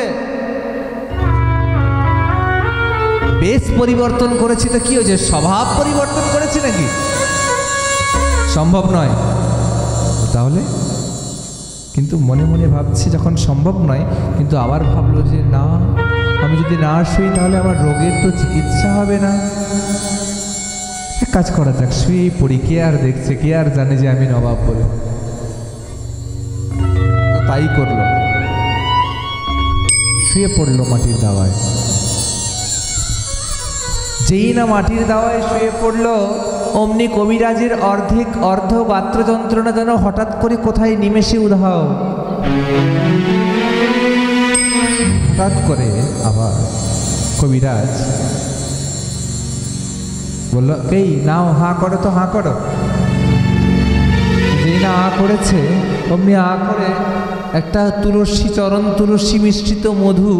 [SPEAKER 1] বেশ পরিবর্তন করেছি তো কি হয়েছে? স্বভাব পরিবর্তন করেছি নাকি? সম্ভব নয়। তাহলে কিন্তু মনে মনে ভাবছি যখন সম্ভব নয়, কিন্তু আবার ভাবলো যে না, আমি যদি না শুই তাহলে আমার রোগের তো চিকিৎসা হবে না। এক কাজ করা যাক, শুয়েই পড়ি, কে আর দেখছে, কে আর জানে যে আমি নবাব বলে। তাই করলো, শুয়ে পড়লো মাটির দাওয়ায়। যেই না মাটির দাওয়ায় শুয়ে পড়লো, অমনি কবিরাজের অর্ধ গাত্র যন্ত্রণা যেন হঠাৎ করে কোথায় নিমেষে উধাও। হঠাৎ করে আবার কবিরাজ বলল, এই নাও, হাঁ করো তো, হাঁ করো। যেই না আ করেছে, অমনি আ করে একটা তুলসী চরণ, তুলসী মিশ্রিত মধু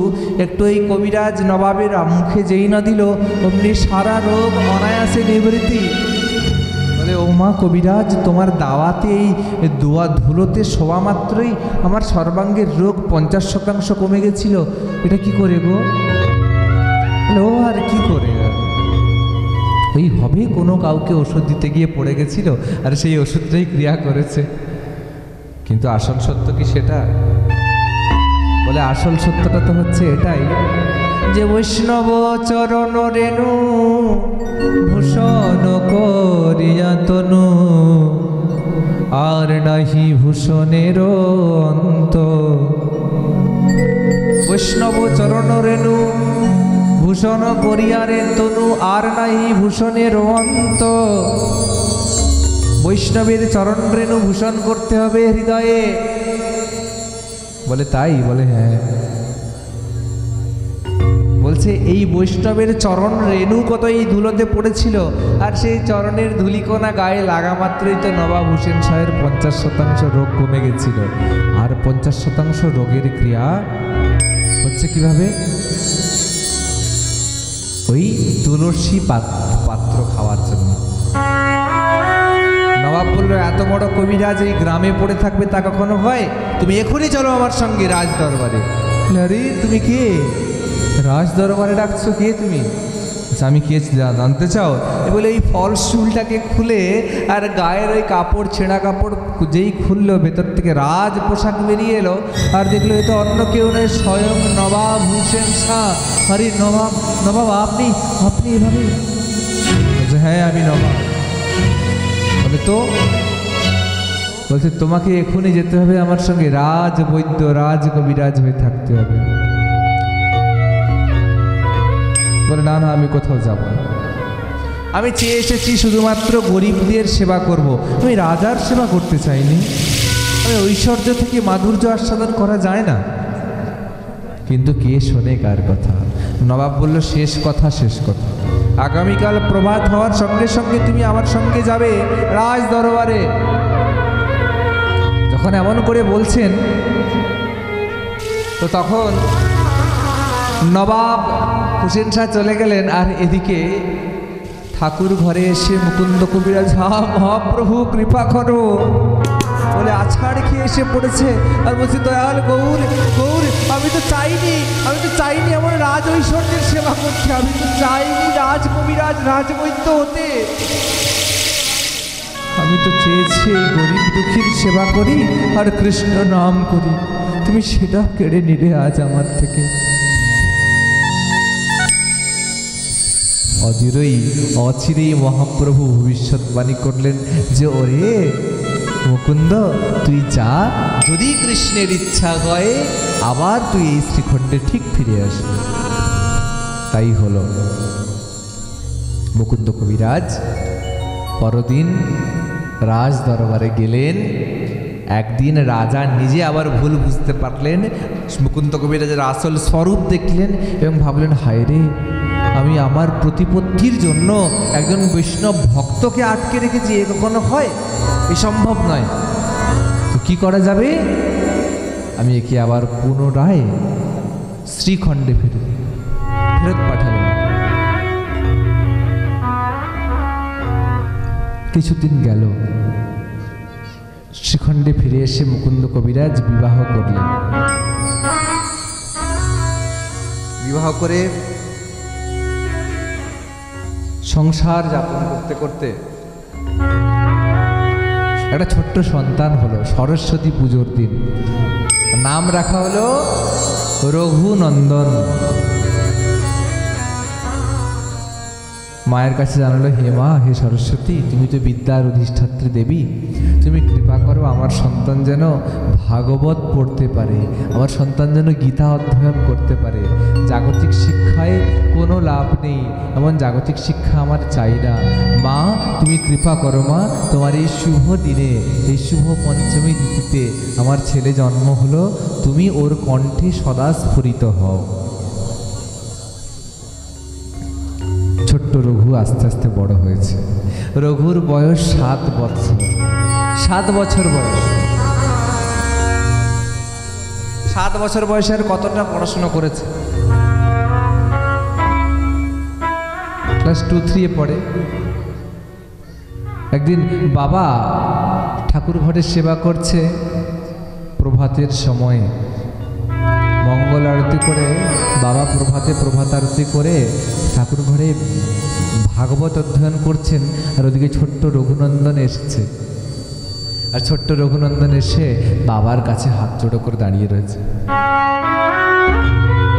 [SPEAKER 1] একটু এই কবিরাজ নবাবের মুখে যেই না দিল, অমনি সারা রোগ অনায়াসে নিবৃত্তি। বলে ও মা কবিরাজ, তোমার দাওয়াতে এই দোয়া ধুলোতে শোয়া মাত্রই আমার সর্বাঙ্গের রোগ 50% কমে গেছিল, এটা কি করে গো? বলে ও আর কি করে, ওই হবে কোনো কাউকে ওষুধ দিতে গিয়ে পড়ে গেছিল, আর সেই ওষুধটাই ক্রিয়া করেছে। কিন্তু আসল সত্য কি সেটা? বলে আসল সত্যটা তো হচ্ছে এটাই যে বৈষ্ণব চরণ রেণু ভূষণ করিয়া তনু, আর নাহি ভূষণের অন্ত। বৈষ্ণব চরণ রেণু ভূষণ করিয়ারে তনু, আর নাহি ভূষণের অন্ত। বৈষ্ণবের চরণ রেণু ভূষণ করতে হবে হৃদয়ে। বলে তাই? বলে হ্যাঁ। বলছে এই বৈষ্ণবের চরণ রেণু কত এই ধুলোতে পড়েছিল, আর সেই চরণের ধুলিকণা গায়ে লাগা মাত্রই তো নবাব হোসেন শাহের 50% রোগ কমে গেছিল। আর 50% রোগের ক্রিয়া হচ্ছে কিভাবে? ওই তুলসী পাত্র খাওয়ার জন্য। নবাব বলল, এত বড় কবিরাজ এই গ্রামে পড়ে থাকবে তা কখনো হয়? তুমি এখনই চলো আমার সঙ্গে রাজ দরবারে। আরে তুমি কে? রাজ দরবারে ডাকছো? কে তুমি? আমি কে জানতে চাও? বলে এই ফলস চুলটাকে খুলে আর গায়ের ওই কাপড়, ছেঁড়া কাপড় যেই খুললো, ভেতর থেকে রাজ পোশাক বেরিয়ে এলো, আর দেখলো এ তো অন্য কেউ নয়, স্বয়ং নবাব হোসেন শাহ। আরে নবাব আপনি এভাবে? হ্যাঁ আমি নবাব। বলে তো? বলছে তোমাকে এখনই যেতে হবে আমার সঙ্গে, রাজ বৈদ্য, রাজ কবিরাজ হয়ে থাকতে হবে। বলে না না, আমি কোথাও যাব না, আমি চেয়ে এসেছি শুধুমাত্র গরিবদের সেবা করব, আমি রাজার সেবা করতে চাইনি। আমি ঐশ্বর্য থেকে মাধুর্য আস্বাদন করা যায় না। কিন্তু কে শোনে কার কথা? নবাব বলল, শেষ কথা, আগামীকাল প্রভাত হওয়ার সঙ্গে সঙ্গে তুমি আমার সঙ্গে যাবে রাজ দরবারে। যখন এমন করে বলছেন, তো তখন নবাব হোসেন শাহ চলে গেলেন। আর এদিকে ঠাকুর ঘরে এসে মুকুন্দ কবিরাজ, মহাপ্রভু কৃপা করো বলে আছাড় খেয়ে এসে পড়েছে। আর বলছে, দয়াল গৌর, আমি তো চাইনি এমন রাজ ঐশ্বর্যের সেবা করতে, আমি তো চাইনি রাজ কবিরাজ, রাজবৈদ্য হতে। আমি তো চেয়েছি এই গরিব দুঃখীর সেবা করি আর কৃষ্ণ নাম করি, তুমি সেটা কেড়ে নিলে আজ আমার থেকে। অচিরেই মহাপ্রভু ভবিষ্যৎবাণী করলেন যে, ওরে মুকুন্দ, তুই যা, যদি কৃষ্ণের ইচ্ছা হয় আবার তুই এই শ্রীখণ্ডে ঠিক ফিরে আসবি। তাই হলো। মুকুন্দ কবিরাজ পরদিন রাজ দরবারে গেলেন। একদিন রাজা নিজে আবার ভুল বুঝতে পারলেন, মুকুন্দ কবিরাজের আসল স্বরূপ দেখলেন এবং ভাবলেন, হায় রে, আমি আমার প্রতিপত্তির জন্য একজন বৈষ্ণব ভক্তকে আটকে রেখেছি, এ কখনো হয়? এ সম্ভব নয়। তো কি করা যাবে? আমি একে আবার পুনরায় শ্রীখণ্ডে ফেরত পাঠালাম। কিছুদিন গেল, শ্রীখণ্ডে ফিরে এসে মুকুন্দ কবিরাজ বিবাহ করলেন। বিবাহ করে সংসার যাপন করতে করতে একটা ছোট্ট সন্তান হলো। সরস্বতী পুজোর দিন নাম রাখা হলো রঘুনন্দন। মায়ের কাছে জানালো, হে মা, হে সরস্বতী, তুমি তো বিদ্যার অধিষ্ঠাত্রী দেবী, তুমি কৃপা করো আমার সন্তান যেন ভাগবত পড়তে পারে, আমার সন্তান যেন গীতা অধ্যয়ন করতে পারে। জাগতিক শিক্ষায় কোনো লাভ নেই, এমন জাগতিক শিক্ষা আমার চাই না। মা, তুমি কৃপা করো মা, তোমার এই শুভ দিনে, এই শুভ পঞ্চমী তিথিতে আমার ছেলে জন্ম হলো, তুমি ওর কণ্ঠে সদা স্ফুরিত হও। ছোট্ট রঘু আস্তে আস্তে বড় হয়েছে। রঘুর বয়স 7 বছর। 7 বছর বয়স। 7 বছর বয়সে আর কতটা পড়াশোনা করেছে? ক্লাস 2-3 পড়ে। একদিন বাবা ঠাকুর ঘরে সেবা করছে, প্রভাতের সময়ে মঙ্গল আরতি করে বাবা প্রভাত আরতি করে ঠাকুর ঘরে ভাগবত অধ্যয়ন করছেন। আর ওদিকে ছোট্ট রঘুনন্দন এসেছে। আর ছোট্ট রঘুনন্দন এসে বাবার কাছে হাত জোড়ো করে দাঁড়িয়ে রয়েছে।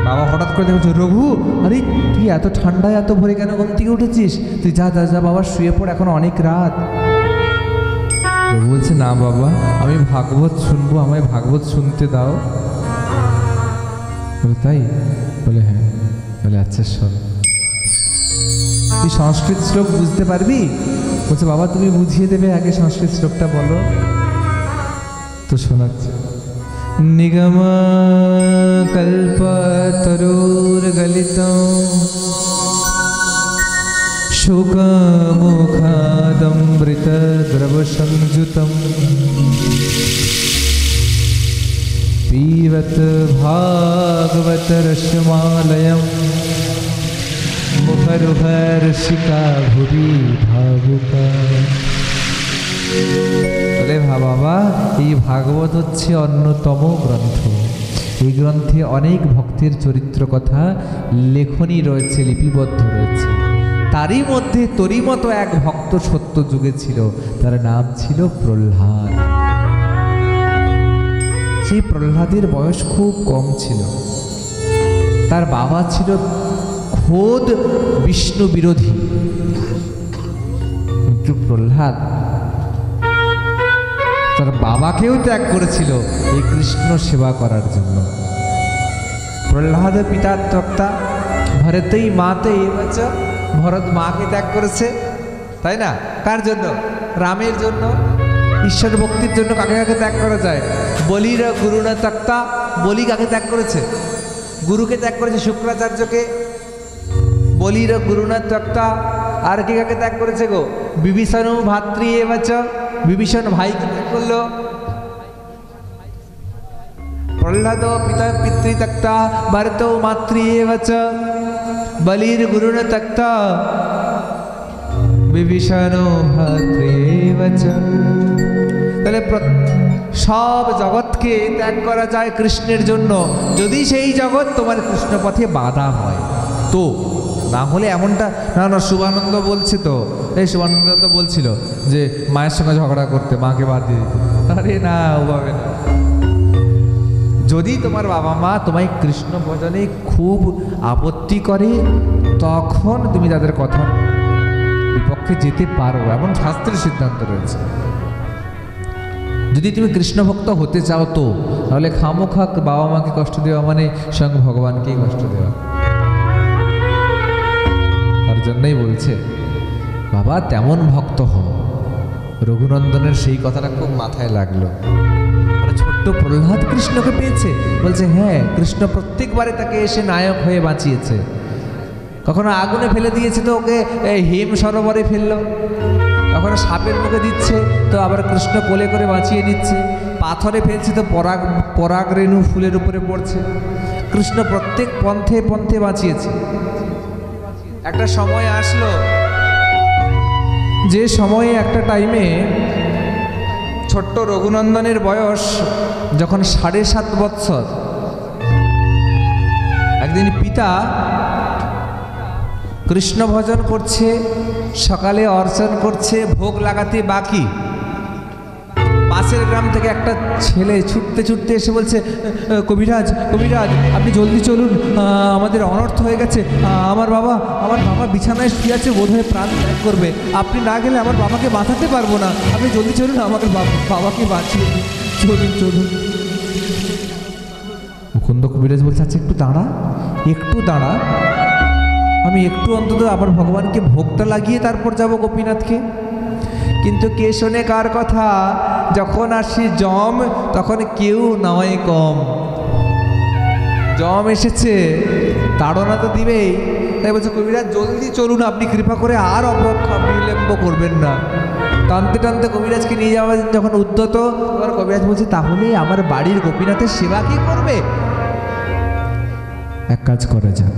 [SPEAKER 1] বাবা হঠাৎ করে দেখছে, রঘু, আরে তুই এত ঠান্ডায় এত ভোরে কেন ঘুম থেকে উঠেছিস? তুই যা যা যা বাবা, শুয়ে পড়, এখন অনেক রাত। রঘু বলছে, না বাবা, আমি ভাগবত শুনবো, আমায় ভাগবত শুনতে দাও। বলে, তাই? বলে, হ্যাঁ। বলে, আচ্ছা শোন, তুই সংস্কৃত শ্লোক বুঝতে পারবি? বলছে, বাবা তুমি বুঝিয়ে দেবে, আগে সংস্কৃত শ্লোকটা বলো। তো শোনাচ্ছে, নিগম কল্পতরুর্গলিতম শুকমুখাদমৃত দ্রব সংযুতম পীবত ভাগবত রসমালয়ম মুখরুহর্ষিকা ভুবি ভাবুকা। বলে, বাবা, এই ভাগবত হচ্ছে অন্যতম গ্রন্থ। এই গ্রন্থে অনেক ভক্তের চরিত্র কথা লেখনী রয়েছে, লিপিবদ্ধ রয়েছে। তারই মধ্যে তোরই মতো এক ভক্ত সত্য যুগে ছিল, তার নাম ছিল প্রহ্লাদ। সেই প্রহ্লাদের বয়স খুব কম ছিল। তার বাবা ছিল খোদ বিষ্ণু বিরোধী, কিন্তু প্রহ্লাদ তার বাবাকেও ত্যাগ করেছিল এই কৃষ্ণ সেবা করার জন্য। প্রহ্লাদ পিতা ত্যক্তা ভরতেই মাতে এবচ, ভরত মাকে ত্যাগ করেছে, তাই না? কার জন্য? রামের জন্য। ঈশ্বর ভক্তির জন্য কাকে কাকে ত্যাগ করা যায়? বলির গুরুনা ত্যক্তা, বলি কাকে ত্যাগ করেছে? গুরুকে ত্যাগ করেছে, শুক্রাচার্যকে। বলির গুরুনা ত্যক্তা। আর কে কাকে ত্যাগ করেছে গো? বিভীষণ ভাতৃ এবচ, বিভীষণ ভাইকে ত্যাগ করলো। প্রহ্লাদ পিতা পিতৃ ত্যক্তা, ভরত মাতৃ এবচ, বলির গুরুনা ত্যক্তা, বিভীষণ ভাতৃ এবচ। তাহলে সব জগৎকে ত্যাগ করা যায় কৃষ্ণের জন্য, যদি সেই জগৎ তোমার কৃষ্ণ পথে বাধা হয় তো। না হলে এমনটা না। শুভানন্দ বলছে তো, এই শুভানন্দ তো বলছিল যে মায়ের সঙ্গে ঝগড়া করতে, মাকে বাদ দিয়ে দিতে। আরে না, ওভাবে না। যদি তোমার বাবা মা তোমায় কৃষ্ণ ভজনে খুব আপত্তি করে, তখন তুমি তাদের কথা বিপক্ষে যেতে পারো, এমন শাস্ত্রের সিদ্ধান্ত রয়েছে। যদি তুমি কৃষ্ণ ভক্ত হতে চাও তো, তাহলে খামোখা বাবা মাকে কষ্ট দেওয়া মানে স্বয়ং ভগবানকেই কষ্ট দেওয়া। তার জন্যই বলছে বাবা তেমন ভক্ত হও। রঘুনন্দনের সেই কথাটা খুব মাথায় লাগলো। মানে ছোট্ট প্রহ্লাদ কৃষ্ণকে পেয়েছে, বলছে হ্যাঁ, কৃষ্ণ প্রত্যেকবারে তাকে এসে নায়ক হয়ে বাঁচিয়েছে। কখনো আগুনে ফেলে দিয়েছে তো ওকে হিম সরোবরে ফেললো, কখনো সাপের মুখে দিচ্ছে তো আবার কৃষ্ণ কোলে করে বাঁচিয়ে নিচ্ছে, পাথরে ফেলছে তো পরাগ রেণু ফুলের উপরে পড়ছে। কৃষ্ণ প্রত্যেক পন্থে পন্থে বাঁচিয়েছে। একটা সময় আসলো, যে সময়ে একটা টাইমে ছোট্ট রঘুনন্দনের বয়স যখন 7.5 বৎসর, একদিন পিতা কৃষ্ণ ভজন করছে, সকালে অর্চন করছে, ভোগ লাগাতে বাকি। পাশের গ্রাম থেকে একটা ছেলে ছুটতে ছুটতে এসে বলছে, কবিরাজ কবিরাজ আপনি জলদি চলুন, আমাদের অনর্থ হয়ে গেছে, আমার বাবা বিছানায় শুয়ে আছে, বোধহয় প্রাণ ত্যাগ করবে, আপনি না গেলে আমার বাবাকে বাঁচাতে পারবো না, আপনি জলদি চলুন, আমাকে বাবাকে বাঁচিয়ে দিন, চলুন চলুন। মুকুন্দ কবিরাজ বলছে, আচ্ছা একটু দাঁড়া, আমি একটু অন্তত আবার ভগবানকে ভোগটা লাগিয়ে তারপর যাব গোপীনাথকে। কিন্তু কে শোনে কার কথা? যখন আসি যম তখন কেউ নয় কম। যম এসেছে, তাড়না তো দিবেই। তাই বলছে, কবিরাজ জলদি চলুন, আপনি কৃপা করে আর বিলম্ব করবেন না। টানতে টানতে কবিরাজকে নিয়ে যাওয়া যখন উদ্যত, তখন কবিরাজ বলছে, তাহলে আমার বাড়ির গোপীনাথের সেবা কি করবে? এক কাজ করা যাক,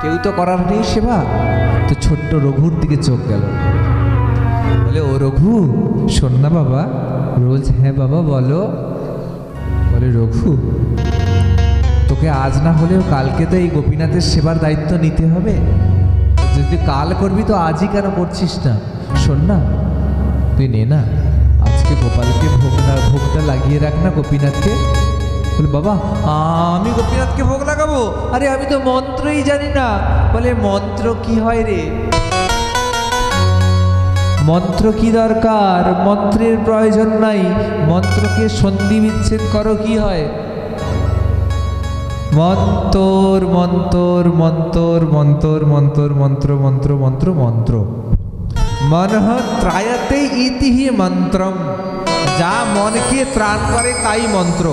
[SPEAKER 1] কেউ তো করার নেই সেবা, তো ছোট্ট রঘুর দিকে চোখ গেল। বলে, ও রঘু শোন না বাবা। বলছে, হ্যাঁ বাবা বলো। বলে, রঘু তোকে আজ না হলেও কালকে তো এই গোপীনাথের সেবার দায়িত্ব নিতে হবে। যদি কাল করবি তো আজই কেন করছিস না? শোন না, তুই নে না, আজকে গোপালকে ভোগটা লাগিয়ে রাখ না গোপীনাথকে। বলে, বাবা আমি গোপীনাথকে ভোগ লাগাবো? আরে আমি তো মন্ত্রই জানি না। বলে, মন্ত্র কি হয় রে? মন্ত্র কি দরকার? মন্ত্রের প্রয়োজন নাই, মন্ত্রকে সন্ধি বিচ্ছেদ করো কি হয়? মন্তর মন্তর মন্তর মন্তর মন্তর মন্ত্র মন্ত্র মন্ত্র মন্ত্র মনঃ ত্রায়তে ইতিহি মন্ত্রম। যা মনকে ত্রাণ করে তাই মন্ত্র,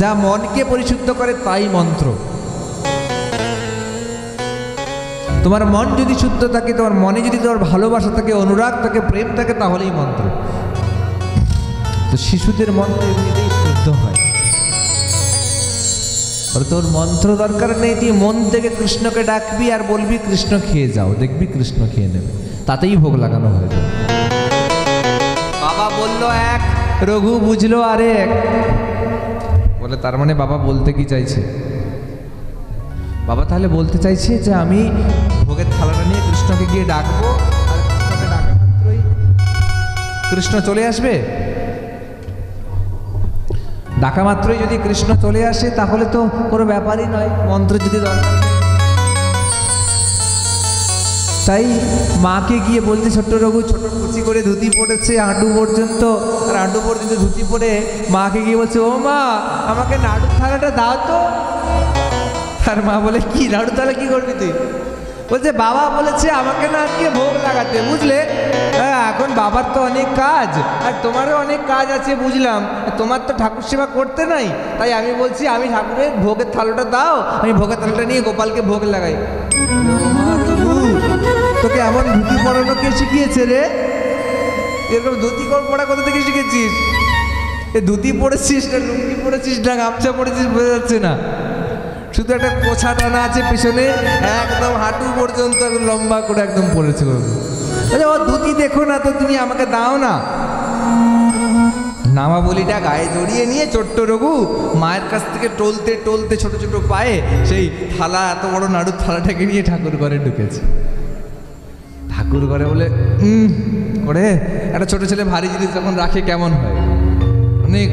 [SPEAKER 1] যা মনকে পরিশুদ্ধ করে তাই মন্ত্র। তোমার মন যদি শুদ্ধ থাকে, তোমার মনে যদি তোমার ভালোবাসা থাকে, অনুরাগ থাকে, প্রেম থাকে, তাহলেই মন্ত্র। তো শিশুদের মন্ত্র এমনিতেই শুদ্ধ হয়। তোর মন্ত্র দরকার নেই, তুই মন থেকে কৃষ্ণকে ডাকবি আর বলবি কৃষ্ণ খেয়ে যাও, দেখবি কৃষ্ণ খেয়ে নেবে, তাতেই ভোগ লাগানো হয়ে যাবে। বাবা বলল এক, রঘু বুঝলো আরেক। বলে, তার মানে বাবা বলতে কি চাইছে? বাবা তাহলে বলতে চাইছে যে আমি ভোগের থালাটা নিয়ে কৃষ্ণকে গিয়ে ডাকবো, আর কৃষ্ণকে ডাকা মাত্রই কৃষ্ণ চলে আসবে। ডাকা মাত্রই যদি কৃষ্ণ চলে আসে তাহলে তো কোনো ব্যাপারই নয়, মন্ত্র যদি দরকার। তাই মাকে গিয়ে বলতে, ছোট্ট রঘু ছোট কুচি করে ধুতি পড়েছে হাঁটু পর্যন্ত, আর হাঁটু পর্যন্ত ধুতি পরে মাকে গিয়ে বলছে, ও মা আমাকে নাড়ুর থালাটা দাও তো। আর মা বলে, কি নাড়ুর থালা কি করবি তুই? বলছে, বাবা বলেছে আমাকে না আজকে ভোগ লাগাতে, বুঝলে? হ্যাঁ, এখন বাবার তো অনেক কাজ আর তোমারও অনেক কাজ আছে, বুঝলাম, তোমার তো ঠাকুর সেবা করতে নাই, তাই আমি বলছি আমি ঠাকুরের ভোগের থালাটা দাও, আমি ভোগের থালাটা নিয়ে গোপালকে ভোগ লাগাই। তোকে এমন ধুতি পরানো কে শিখিয়েছে রে? এরকম ধুতি পরা কোথা থেকে শিখেছিস? এ ধুতি পরেছিস না লুঙ্গি পরেছিস না গামছা পরেছিস বোঝা যাচ্ছে না, শুধু একটা কোছা টানা আছে পিছনে, একদম হাঁটু পর্যন্ত লম্বা করে একদম পড়েছে। ও ধুতি দেখো না তো, তুমি আমাকে দাও না। নামাবলিটা গায়ে জড়িয়ে নিয়ে ছোট্ট রঘু মায়ের কাছ থেকে টলতে টলতে ছোট ছোট পায়ে সেই থালা, এত বড় নাড়ুর থালাটাকে নিয়ে ঠাকুর ঘরে ঢুকেছে। ঠাকুর ঘরে বলে করে একটা ছোট ছেলে ভারী জিনিস যখন রাখে কেমন হয়, অনেক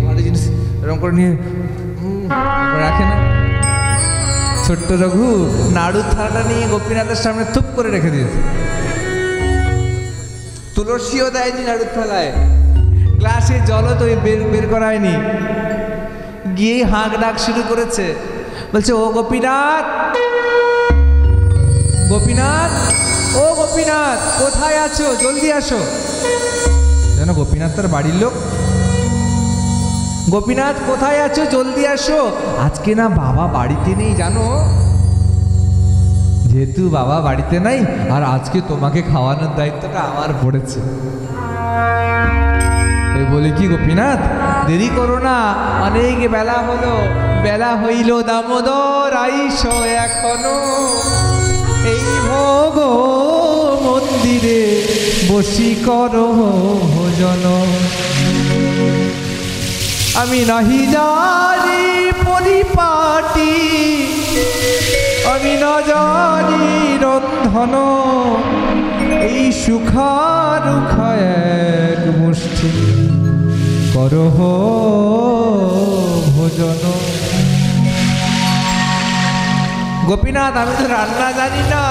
[SPEAKER 1] ভারী জিনিস এরকম করে নিয়ে রাখে না। ছোট্ট রঘু নাড়ুর থালাটা নিয়ে গোপীনাথের সামনে থুপ করে রেখে দিয়েছে। তুলসীও দেয়নি নাড়ুর থালায়, গ্লাসে জলও তো বের করায়নি। গিয়ে হাঁক ডাক শুরু করেছে, বলছে, ও গোপীনাথ, গোপীনাথ ও গোপীনাথ কোথায় আছো, জলদি আসো। যেন গোপীনাথ তার বাড়ির লোক। গোপীনাথ কোথায় আছো, জলদি আসো, আজকে না বাবা বাড়িতে নেই জানো। যেহেতু বাবা বাড়িতে নাই আর আজকে তোমাকে খাওয়ানোর দায়িত্বটা আমার পড়েছে। বলি কি গোপীনাথ দেরি করো না, অনেক বেলা হলো, বেলা হইল দামোদর আইসো এখনো, এই ভোগ মন্দিরে বসি করো ভোজন। আমি নাহি জানি পরিপাটি, আমি না জানি রন্ধন, এই সুখারুখা এক মুষ্টি করহ ভোজন। গোপীনাথ আমি তো রান্না জানি না,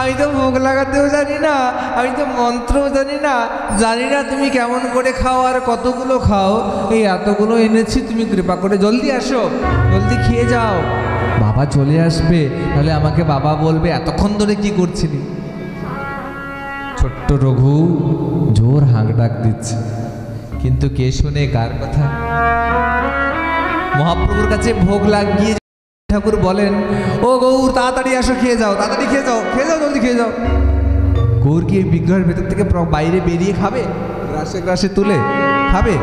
[SPEAKER 1] আমি তো ভোগ লাগাতেও জানি না, আমি তো মন্ত্রও জানি না, জানি না তুমি কেমন করে খাও আর কতগুলো খাও, এই এতগুলো এনেছি, তুমি কৃপা করে জলদি আসো, জলদি খেয়ে যাও। বাবা চলে আসবে, তাহলে আমাকে বাবা বলবে এতক্ষণ ধরে কি করছিলি। ছোট্ট রঘু জোর হাঁক ডাক দিচ্ছে, কিন্তু কে শুনে কার কথা। মহাপ্রভুর কাছে ভোগ লাগিয়ে ঠাকুর বলেন, ও গৌর তাড়াতাড়ি আসো, খেয়ে যাও, তাড়াতাড়ি খেয়ে যাও, খেয়ে যাও, জলদি খেয়ে যাও। গৌর কি বিগ্রহের ভেতর থেকে বাইরে বেরিয়ে খাবে, গ্রাসে গ্রাসে তুলে খাবে?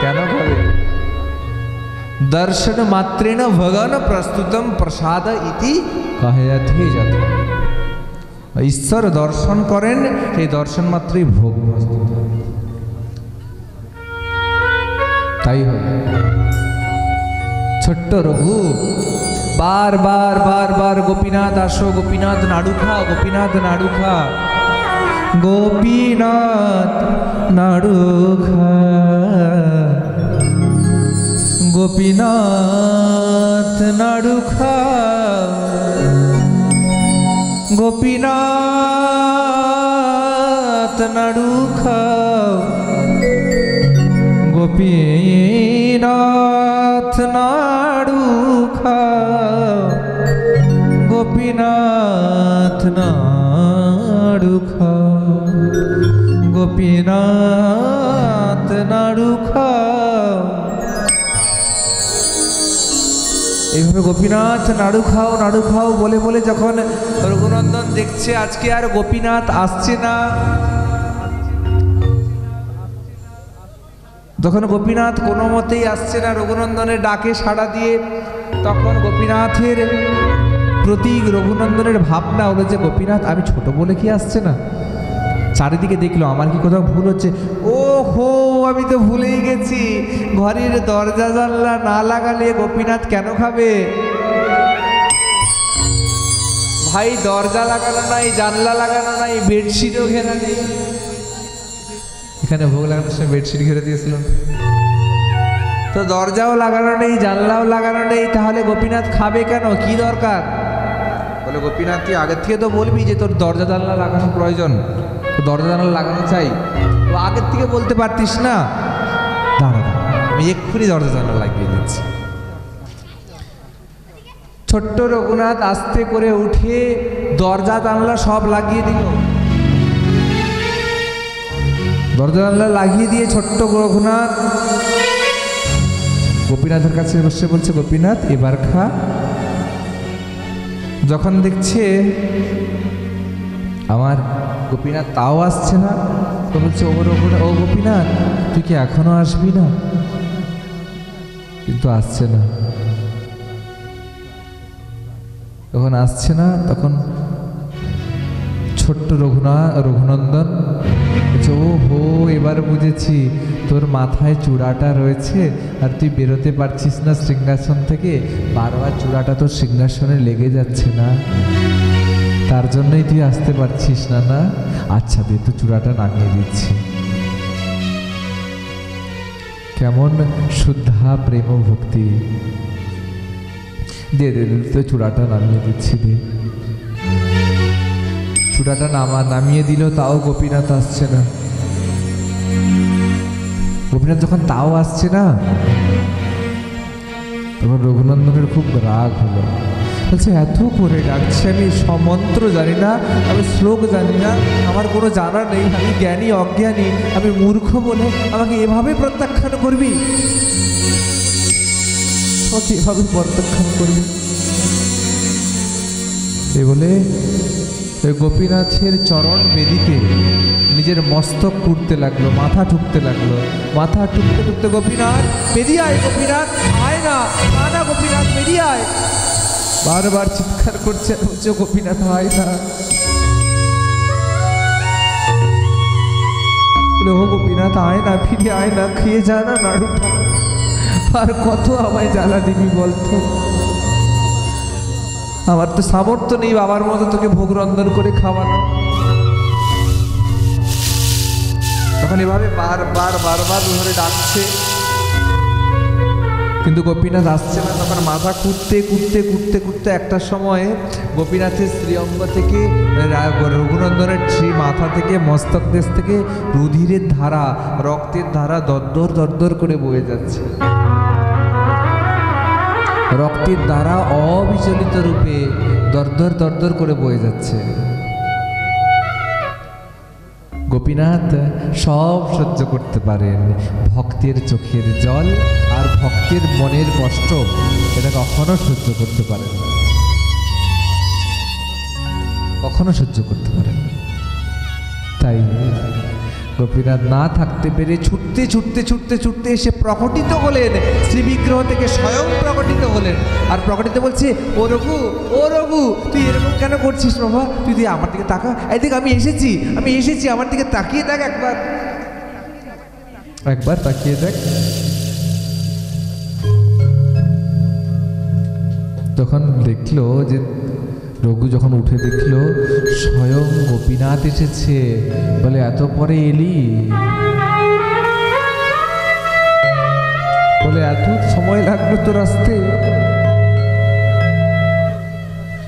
[SPEAKER 1] কেন খাবে? দর্শন মাত্রেণ ভগবান প্রস্তুতম প্রসাদ ইতি কহয়তে যথা। ঈশ্বর দর্শন করেন, সেই দর্শন মাত্রই ভোগ প্রস্তুত। তাই হবে। ছোট্ট রঘু বার বার বার বার গোপীনাথ আসো, গোপীনাথ নাড়ু খা, গোপীনাথ নাড়ু খা, গোপীনাথ নাড়ু খা, গোপীনাথ নাড়ু খা, গোপীনাথ নাড়ু খা, গোপীনাথ নাড়ু খা, গোপীনাথ নাড়ু খা, গোপীনাথ নাড়ু খা। এইভাবে গোপীনাথ নাড়ু খাও, নাড়ু খাও বলে বলে যখন রঘুনন্দন দেখছে আজকে আর গোপীনাথ আসছে না, যখন গোপীনাথ কোনো মতেই আসছে না, রঘুনন্দনের ডাকে সাড়া দিয়ে, তখন গোপীনাথের প্রতি রঘুনন্দনের ভাবনা হলো যে গোপীনাথ আমি ছোট বলে কি আসছে না। চারিদিকে দেখলো আমার কি কোথাও ভুল হচ্ছে, ও হো আমি তো ভুলেই গেছি, ঘরের দরজা জানলা না লাগালে গোপীনাথ কেন খাবে? ভাই দরজা লাগানো নাই, জানলা লাগানো নাই, বেডশিটও ঘেরা নেই। এখানে ভোগ লাগানোর সময় বেডশিট ঘিরে দিয়েছিল, তো দরজাও লাগানো নেই, জানলাও লাগানো নেই, তাহলে গোপীনাথ খাবে কেন? কি দরকার? বলে গোপীনাথ তুই আগের থেকে তো বলবি যে তোর দরজা জানলা লাগানো প্রয়োজন, দরজা জানলা লাগানো চাই, তো আগের থেকে বলতে পারতিস না? দাঁড়া দাঁড়া, আমি এক্ষুনি দরজা জানলা লাগিয়ে দিচ্ছি। ছোট্ট রঘুনাথ আস্তে করে উঠে দরজা জানলা সব লাগিয়ে দিল। দরজা জানলা লাগিয়ে দিয়ে ছোট্ট রঘুনাথ গোপীনাথের কাছে বসে বলছে, গোপীনাথ এবার খা। যখন দেখছে আমার গোপীনাথ তাও আসছে না, তো বলছে ও গোপীনাথ তুই কি এখনো আসবি না? কিন্তু আসছে না। যখন আসছে না তখন ছোট্ট রঘুনন্দন বলছে, ও হো এবার বুঝেছি, তোর মাথায় চূড়াটা রয়েছে আর তুই বেরোতে পারছিস না সিংহাসন থেকে, বারবার চূড়াটা তোর সিংহাসনে লেগে যাচ্ছে না, তার জন্যই তুই আসতে পারছিস না। না আচ্ছা দে তো চূড়াটা নামিয়ে দিচ্ছি। কেমন শুদ্ধা প্রেম ভক্তি, দে দে তো চূড়াটা নামিয়ে দিচ্ছি, দে। চূড়াটা নামিয়ে দিল, তাও গোপীনাথ আসছে না। গোপীনাথ যখন তাও আসছে না, তখন রঘুনন্দনের খুব রাগ হলো। বলছে এত করে ডাকছে, আমি সমন্ত্র জানি না, আমি শ্লোক জানি না, আমার কোনো জানা নেই, আমি জ্ঞানী অজ্ঞানী, আমি মূর্খ বলে আমাকে এভাবে প্রত্যাখ্যান করবি? আমাকে এভাবে প্রত্যাখ্যান করবি? এ বলে গোপীনাথের চরণ বেদিতে নিজের মস্তক কুড়তে লাগলো, মাথা ঠুকতে লাগলো। মাথা ঠুকতে ঠুকতে, গোপীনাথ বেরিয়ে আয়, গোপীনাথ আয় না, না গোপীনাথ বেরিয়ে আয়, বারবার চিৎকার করছে, বলছে গোপীনাথ আয় না। বলে ও গোপীনাথ আয় না, ফিরে আয় না, খেয়ে যা না নাড়ুটা, আর কত আমায় জ্বালা দিবি বলতো? আমার তো সামর্থ্য নেই বাবার মতো তোকে ভোগ রন্ধন করে খাওয়ানো। তখন এভাবে বারবার ধরে ডাকছে, কিন্তু গোপীনাথ আসছে না। তখন মাথা কুটতে কুটতে কুটতে কুটতে একটা সময় গোপীনাথের শ্রীঅঙ্গ থেকে, রঘুনন্দনের শ্রী মাথা থেকে, মস্তক দেশ থেকে রুধিরের ধারা, রক্তের ধারা দরদর দরদর করে বয়ে যাচ্ছে। রক্তের দ্বারা অবিচলিত রূপে দরদর দরদর করে বয়ে যাচ্ছে। গোপীনাথ সব সহ্য করতে পারেন, ভক্তের চোখের জল আর ভক্তের মনের কষ্ট এটা কখনো সহ্য করতে পারেন না, কখনো সহ্য করতে পারেন। তাই গোপীনাথ না থাকতে পেরে ছুটতে ছুটতে ছুটতে ছুটতে এসে প্রকটিত হলেন, শ্রী বিগ্রহ থেকে স্বয়ং প্রকটিত হলেন। আর প্রকটিত বলছে, ও রঘু, ও রঘু, তুই এরকম কেন করছিস বাবা? তুই আমার দিকে তাকা, এইদিকে আমি এসেছি, আমার দিকে তাকিয়ে দেখ, একবার তাকিয়ে দেখ। তখন দেখলো যে রঘু যখন উঠে দেখলো স্বয়ং গোপীনাথ এসেছে। বলে এত পরে এলি? বলে এত সময় লাগলো তোর আসতে?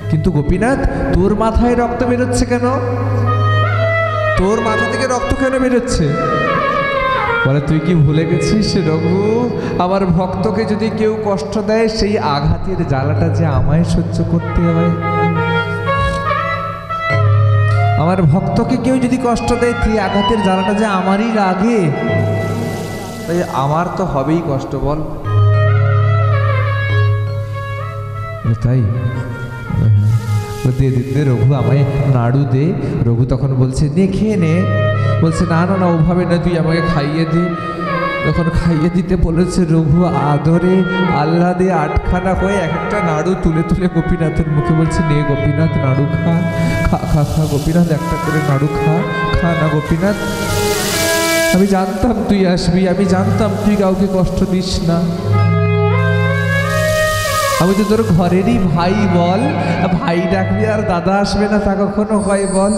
[SPEAKER 1] কিন্তু গোপীনাথ, তোর মাথায় রক্ত বেরোচ্ছে কেন? তোর মাথা থেকে রক্ত কেন বেরোচ্ছে? বলে তুই কি ভুলে গেছিস রঘু, আমার ভক্তকে যদি কেউ কষ্ট দেয় সেই আঘাতের জ্বালাটা যে আমায় সহ্য করতে হয়। আমার ভক্তকে কেউ যদি কষ্ট দেয় সেই আঘাতের জ্বালাটা যে আমারই লাগে, তাই আমার তো হবেই কষ্ট, বল। তাই দে দে রঘু, আমায় নাড়ু দে। রঘু তখন বলছে নে, খেয়ে নে। বলছে না না না, ওভাবে না, তুই আমাকে খাইয়ে দে। যখন খাইয়ে দিতে বলেছে, রঘু আদরে আহ্লাদে আটখানা হয়ে এক একটা নাড়ু তুলে তুলে গোপীনাথের মুখে বলছে, নে গোপীনাথ, নাড়ু খা, খা খা খা গোপীনাথ, একটা করে নাড়ু খা, খা না গোপীনাথ। আমি জানতাম তুই আসবি, আমি জানতাম তুই কাউকে কষ্ট দিস না। আমি তো তোর ঘরেরই ভাই, বল। ভাই ডাকবি আর দাদা আসবে না, তা কখনো হয় বল?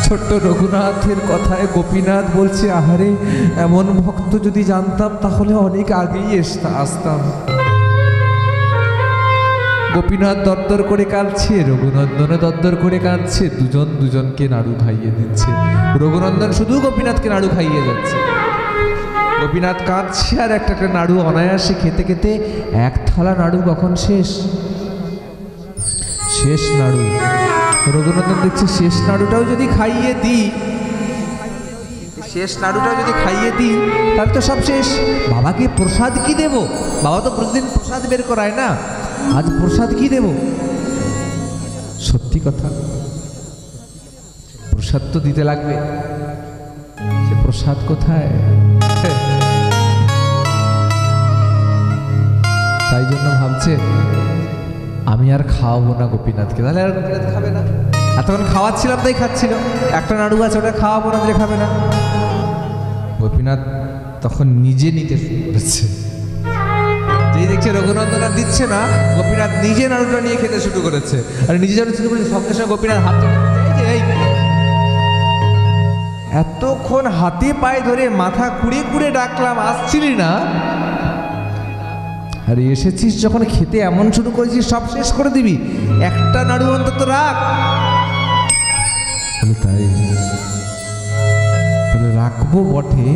[SPEAKER 1] ছোট্ট রঘুনাথের কথায় গোপীনাথ বলছে, আহারে, এমন ভক্ত যদি জানতাম তাহলে অনেক আগেই আসতাম। গোপীনাথ দরদর করে কাঁদছে, রঘুনন্দনে দরদর করে কাঁদছে, দুজন দুজনকে নাড়ু খাইয়ে দিচ্ছে। রঘুনন্দন শুধু গোপীনাথকে নাড়ু খাইয়ে যাচ্ছে। গোপীনাথ কাঁদছে আর একটা একটা নাড়ু অনায়াসে খেতে খেতে এক থালা নাড়ু কখন শেষ নাড়ু। রঘুনন্দন দেখছে শেষ নাড়ুটাও যদি খাইয়ে দিই, তাহলে তো সব শেষ। বাবাকে প্রসাদ কি দেব? বাবা তো প্রতিদিন প্রসাদ বের করায় না, আজ প্রসাদ কি দেব? সত্যি কথা, প্রসাদ তো দিতে লাগবে। সে প্রসাদ কোথায়? তাই জন্য ভাবছে আমি আর খাওয়াবো না গোপীনাথকে, তাহলে আর গোপীনাথ খাবে না। আর তখন খাওয়াচ্ছিলাম তাই খাচ্ছিল, একটা নাড়ু আছে ওটা খাওয়াবো না, দিলে খাবে না। গোপীনাথ তখন নিজে নিতে শুরু করেছে। যেই দেখছে রঘুনন্দন আর দিচ্ছে না, গোপীনাথ নিজে নাড়ুটা নিয়ে খেতে শুরু করেছে। আর নিজে যখন শুরু করেছে, সঙ্গে সঙ্গে গোপীনাথ হাত এতক্ষণ হাতে পায়ে ধরে মাথা কুড়ে কুড়ে ডাকলাম, আসছিলি না, আর এসেছিস যখন খেতে এমন শুরু করেছিস, সব শেষ করে দিবি, একটা নাড়ু অন্তত রাখ। তাই রাখবো বটে,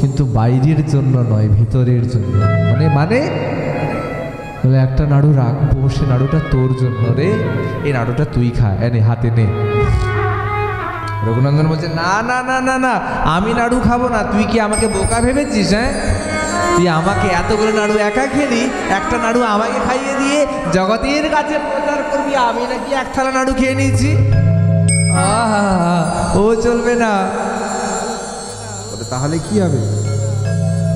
[SPEAKER 1] কিন্তু বাইরের জন্য নয়, ভিতরের জন্য। মানে বলে একটা নাড়ু রাখবো, সে নাড়ুটা তোর জন্য রে, এই নাড়ুটা তুই খা, এনে হাতে নে। রঘুনন্দন বলছে না না না না না, আমি নাড়ু খাবো না। তুই কি আমাকে বোকা ভেবেছিস? হ্যাঁ, তুই আমাকে এতগুলো নাড়ু একা খেলি, একটা নাড়ু আমাকে খাইয়ে দিয়ে জগতের কাছে প্রচার করবি আমি নাকি এক থালা নাড়ু খেয়ে নিয়েছি। ও চলবে না। তাহলে কি হবে?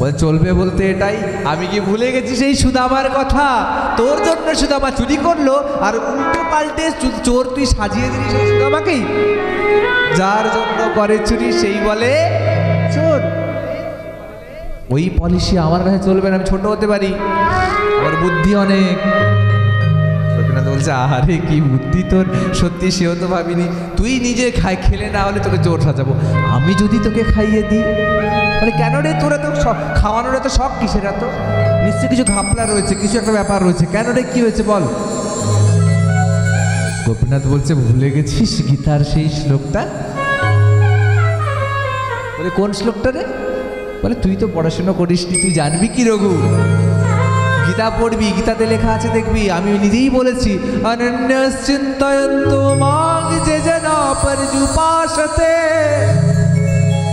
[SPEAKER 1] বলে চলবে বলতে এটাই, আমি কি ভুলে গেছি সেই সুদামার কথা? তোর জন্য সুদামা চুরি করলো, আর উল্টো পাল্টে চোর তুই সাজিয়ে দিলি সেই সুদামাকেই। যার জন্য করে চুরি সেই বলে চোর। ওই পলিসি আমার কাছে চলবে না, আমি ছোট হতে পারি, আমার বুদ্ধি অনেক। রবীন্দ্রনাথ বলছে আরে কি বুদ্ধি তোর, সত্যি সেও তো ভাবিনি। তুই নিজে খেলে না হলে তোকে চোর সাজাবো, আমি যদি তোকে খাইয়ে দিই। বলে কেন রে, তোরা তো খাওয়ানোর এত শখ কিসের? এত নিশ্চয়ই কিছু ঘাপলা রয়েছে, কিছু একটা ব্যাপার রয়েছে। কেন রে, কি হয়েছে বল? গোপীনাথ বলছে ভুলে গেছিস গীতার সেই শ্লোকটা? বলে কোন শ্লোকটা রে? বলে তুই তো পড়াশোনা করিসনি, তুই জানবি কি রঘু? গীতা পড়বি, গীতাতে লেখা আছে দেখবি। আমি নিজেই বলেছি অনন্যশ্চিন্তয়ন্তো মাং যে জনা পর্যুপাসতে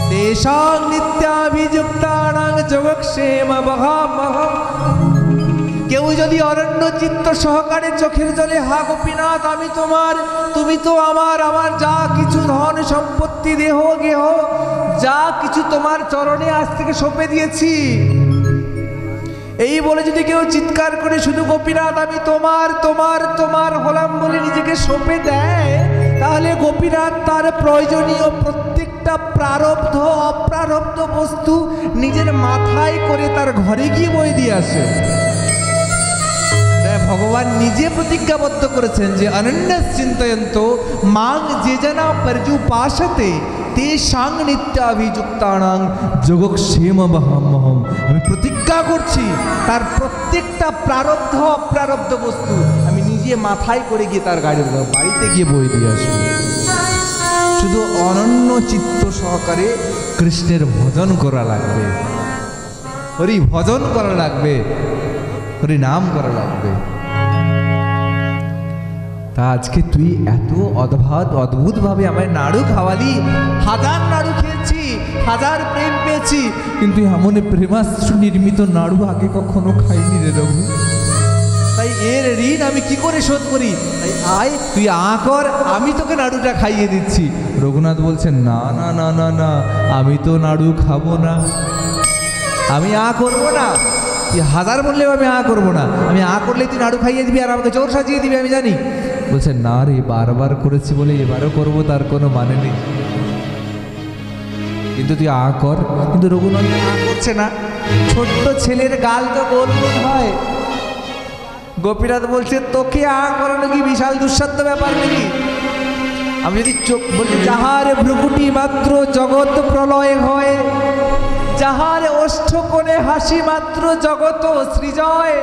[SPEAKER 1] তেষাং নিত্যাভিযুক্তানাং যোগক্ষেম বহামহম। কেউ যদি অরণ্য চিত্ত সহকারে চোখের জলে হা গোপীনাথ আমি তোমার, তুমি তো আমার, আমার যা কিছু ধন সম্পত্তি দেহ গেহ যা কিছু তোমার চরণে আজ থেকে সঁপে দিয়েছি, এই বলে যদি কেউ চিৎকার করে শুধু গোপীনাথ আমি তোমার তোমার তোমার হলাম বলে নিজেকে সঁপে দেয়, তাহলে গোপীনাথ তার প্রয়োজনীয় প্রত্যেকটা প্রারব্ধ অপ্রারব্ধ বস্তু নিজের মাথায় করে তার ঘরে গিয়ে বই দিয়ে আসে। ভগবান নিজে প্রতিজ্ঞাবদ্ধ করেছেন যে অনন্যশ্চিন্তয়ন্তো মাং যে জনা পর্যুপাসতে তেষাং নিত্যাভিযুক্তানাং যোগক্ষেম বহামহম। আমি প্রতিজ্ঞা করছি তার প্রত্যেকটা প্রারব্ধ অপ্রারব্ধ বস্তু আমি নিজে মাথায় করে গিয়ে তার বাড়িতে গিয়ে বই দিয়ে আসবো। শুধু অনন্য চিত্ত সহকারে কৃষ্ণের ভজন করা লাগবে, হরি ভজন করা লাগবে, হরি নাম করা লাগবে। তা আজকে তুই এত অদ্ভুত ভাবে আমায় নাড়ু খাওয়ালি, হাজার নাড়ু খেয়েছি, হাজার প্রেম পেয়েছি, কিন্তু এমন প্রেমাস্ত্র নির্মিত নাড়ু আগে কখনো খাইনি রে রঘু। তাই এর ঋণ আমি কি করে শোধ করি? তাই আয় তুই কর, আমি তোকে নাড়ুটা খাইয়ে দিচ্ছি। রঘুনাথ বলছেন না না না না না, আমি তো নাড়ু খাবো না, আমি করবো না। তুই হাজার বললেও আমি করবো না, আমি করলে তুই নাড়ু খাইয়ে দিবি আর আমাকে চোর সাজিয়ে দিবি, আমি জানি। বলছে না রে, বারবার করেছি বলে এবারও করবো, তার কোনো মানে নেই, কিন্তু তুই কর। কিন্তু রঘুনন্দন করছে না। ছোট্ট ছেলের গাল তো গোল গোল হয়। গোপীনাথ বলছে তোকে করানো কি বিশাল দুঃসাধ্য ব্যাপার নাকি? আমি যদি চোখ বলি যাহার ভ্রুকুটি মাত্র জগৎ প্রলয় হয়, যাহার ওষ্ঠ কোণে হাসি মাত্র জগৎ সৃজয়।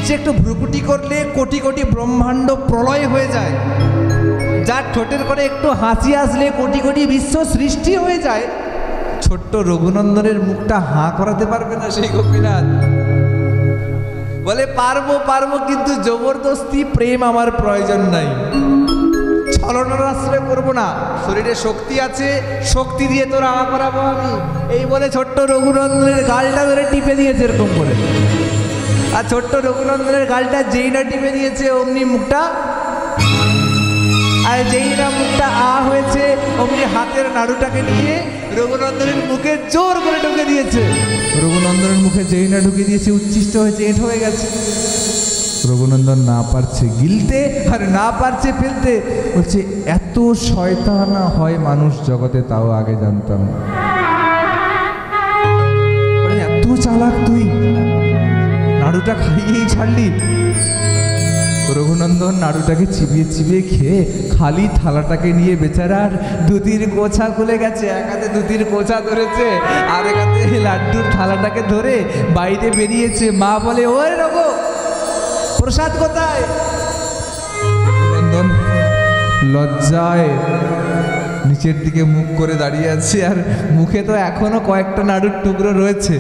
[SPEAKER 1] যে একটু ভ্রুকুটি করলে কোটি কোটি ব্রহ্মাণ্ড প্রলয় হয়ে যায়, যার ঠোঁটের করে একটু হাসি আসলে কোটি কোটি বিশ্ব সৃষ্টি হয়ে যায়। ছোট্ট রঘুনন্দনের মুখটা করাতে পারবে না সেই গোপীনাথ। বলে পারবো পারবো, কিন্তু জবরদস্তি প্রেম আমার প্রয়োজন নাই, ছলনার আশ্রয় করবো না। শরীরে শক্তি আছে, শক্তি দিয়ে তোরা করাবো আমি, এই বলে ছোট্ট রঘুনন্দনের গালটা ধরে টিপে দিয়েছে এরকম করে। আর ছোট্ট রঘুনন্দনের গালটা যেই না টিপে দিয়েছে অমনি মুখটা, আর যেই না মুখটা হয়েছে অমনি হাতের নাড়ুটাকে নিয়ে রঘুনন্দনের মুখে জোর করে ঢুকে দিয়েছে। রঘুনন্দনের মুখে যেই না ঢুকে দিয়েছে উচ্ছিষ্ট হয়েছে, এঁট হয়ে গেছে। রঘুনন্দন না পারছে গিলতে আর না পারছে ফেলতে। বলছে এত শয়তানা হয় মানুষ জগতে, তাও আগে জানতাম না। এত চালাক তুই, নাড়ুটা খাইয়েই ছাড়লি। রঘুনন্দন নাড়ুটাকে চিবিয়ে চিবিয়ে খেয়ে খালি থালাটাকে নিয়ে বেচারার দুতির কোছা খুলে গেছে। এক হাতে দুতির কোছা ধরেছে, আর এক হাতে লাড্ডুর থালাটাকে ধরে বাইরে বেরিয়েছে। মা বলে ওরে রঘু, প্রসাদ কোথায়? রঘুনন্দন লজ্জায় নিচের দিকে মুখ করে দাঁড়িয়ে আছে, আর মুখে তো এখনো কয়েকটা নাড়ুর টুকরো রয়েছে।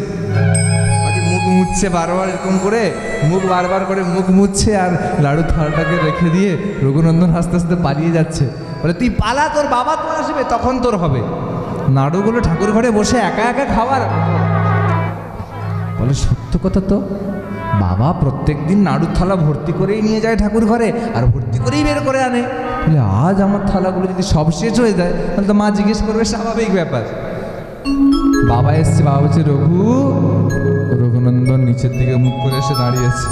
[SPEAKER 1] মুখ মুছছে বারবার, এরকম করে মুখ বারবার করে মুখ মুছছে, আর লাড়ু থালাটাকে রেখে দিয়ে রঘুনন্দন আস্তে আস্তে পালিয়ে যাচ্ছে। বলে তুই পালা, তোর বাবা তো আসবে, তখন তোর হবে। নাড়ুগুলো ঠাকুর ঘরে বসে একা একা খাওয়ার। বলে সত্য কথা তো, বাবা প্রত্যেক দিন নাড়ুর থালা ভর্তি করেই নিয়ে যায় ঠাকুর ঘরে, আর ভর্তি করেই বের করে আনে। বলে আজ আমার থালাগুলো যদি সব শেষ হয়ে যায়, তাহলে তো মা জিজ্ঞেস করবে, স্বাভাবিক ব্যাপার। বাবা এসছে, বাবা বলছে রঘু। রঘুনন্দন নিচের দিকে মুখ করে এসে দাঁড়িয়েছে।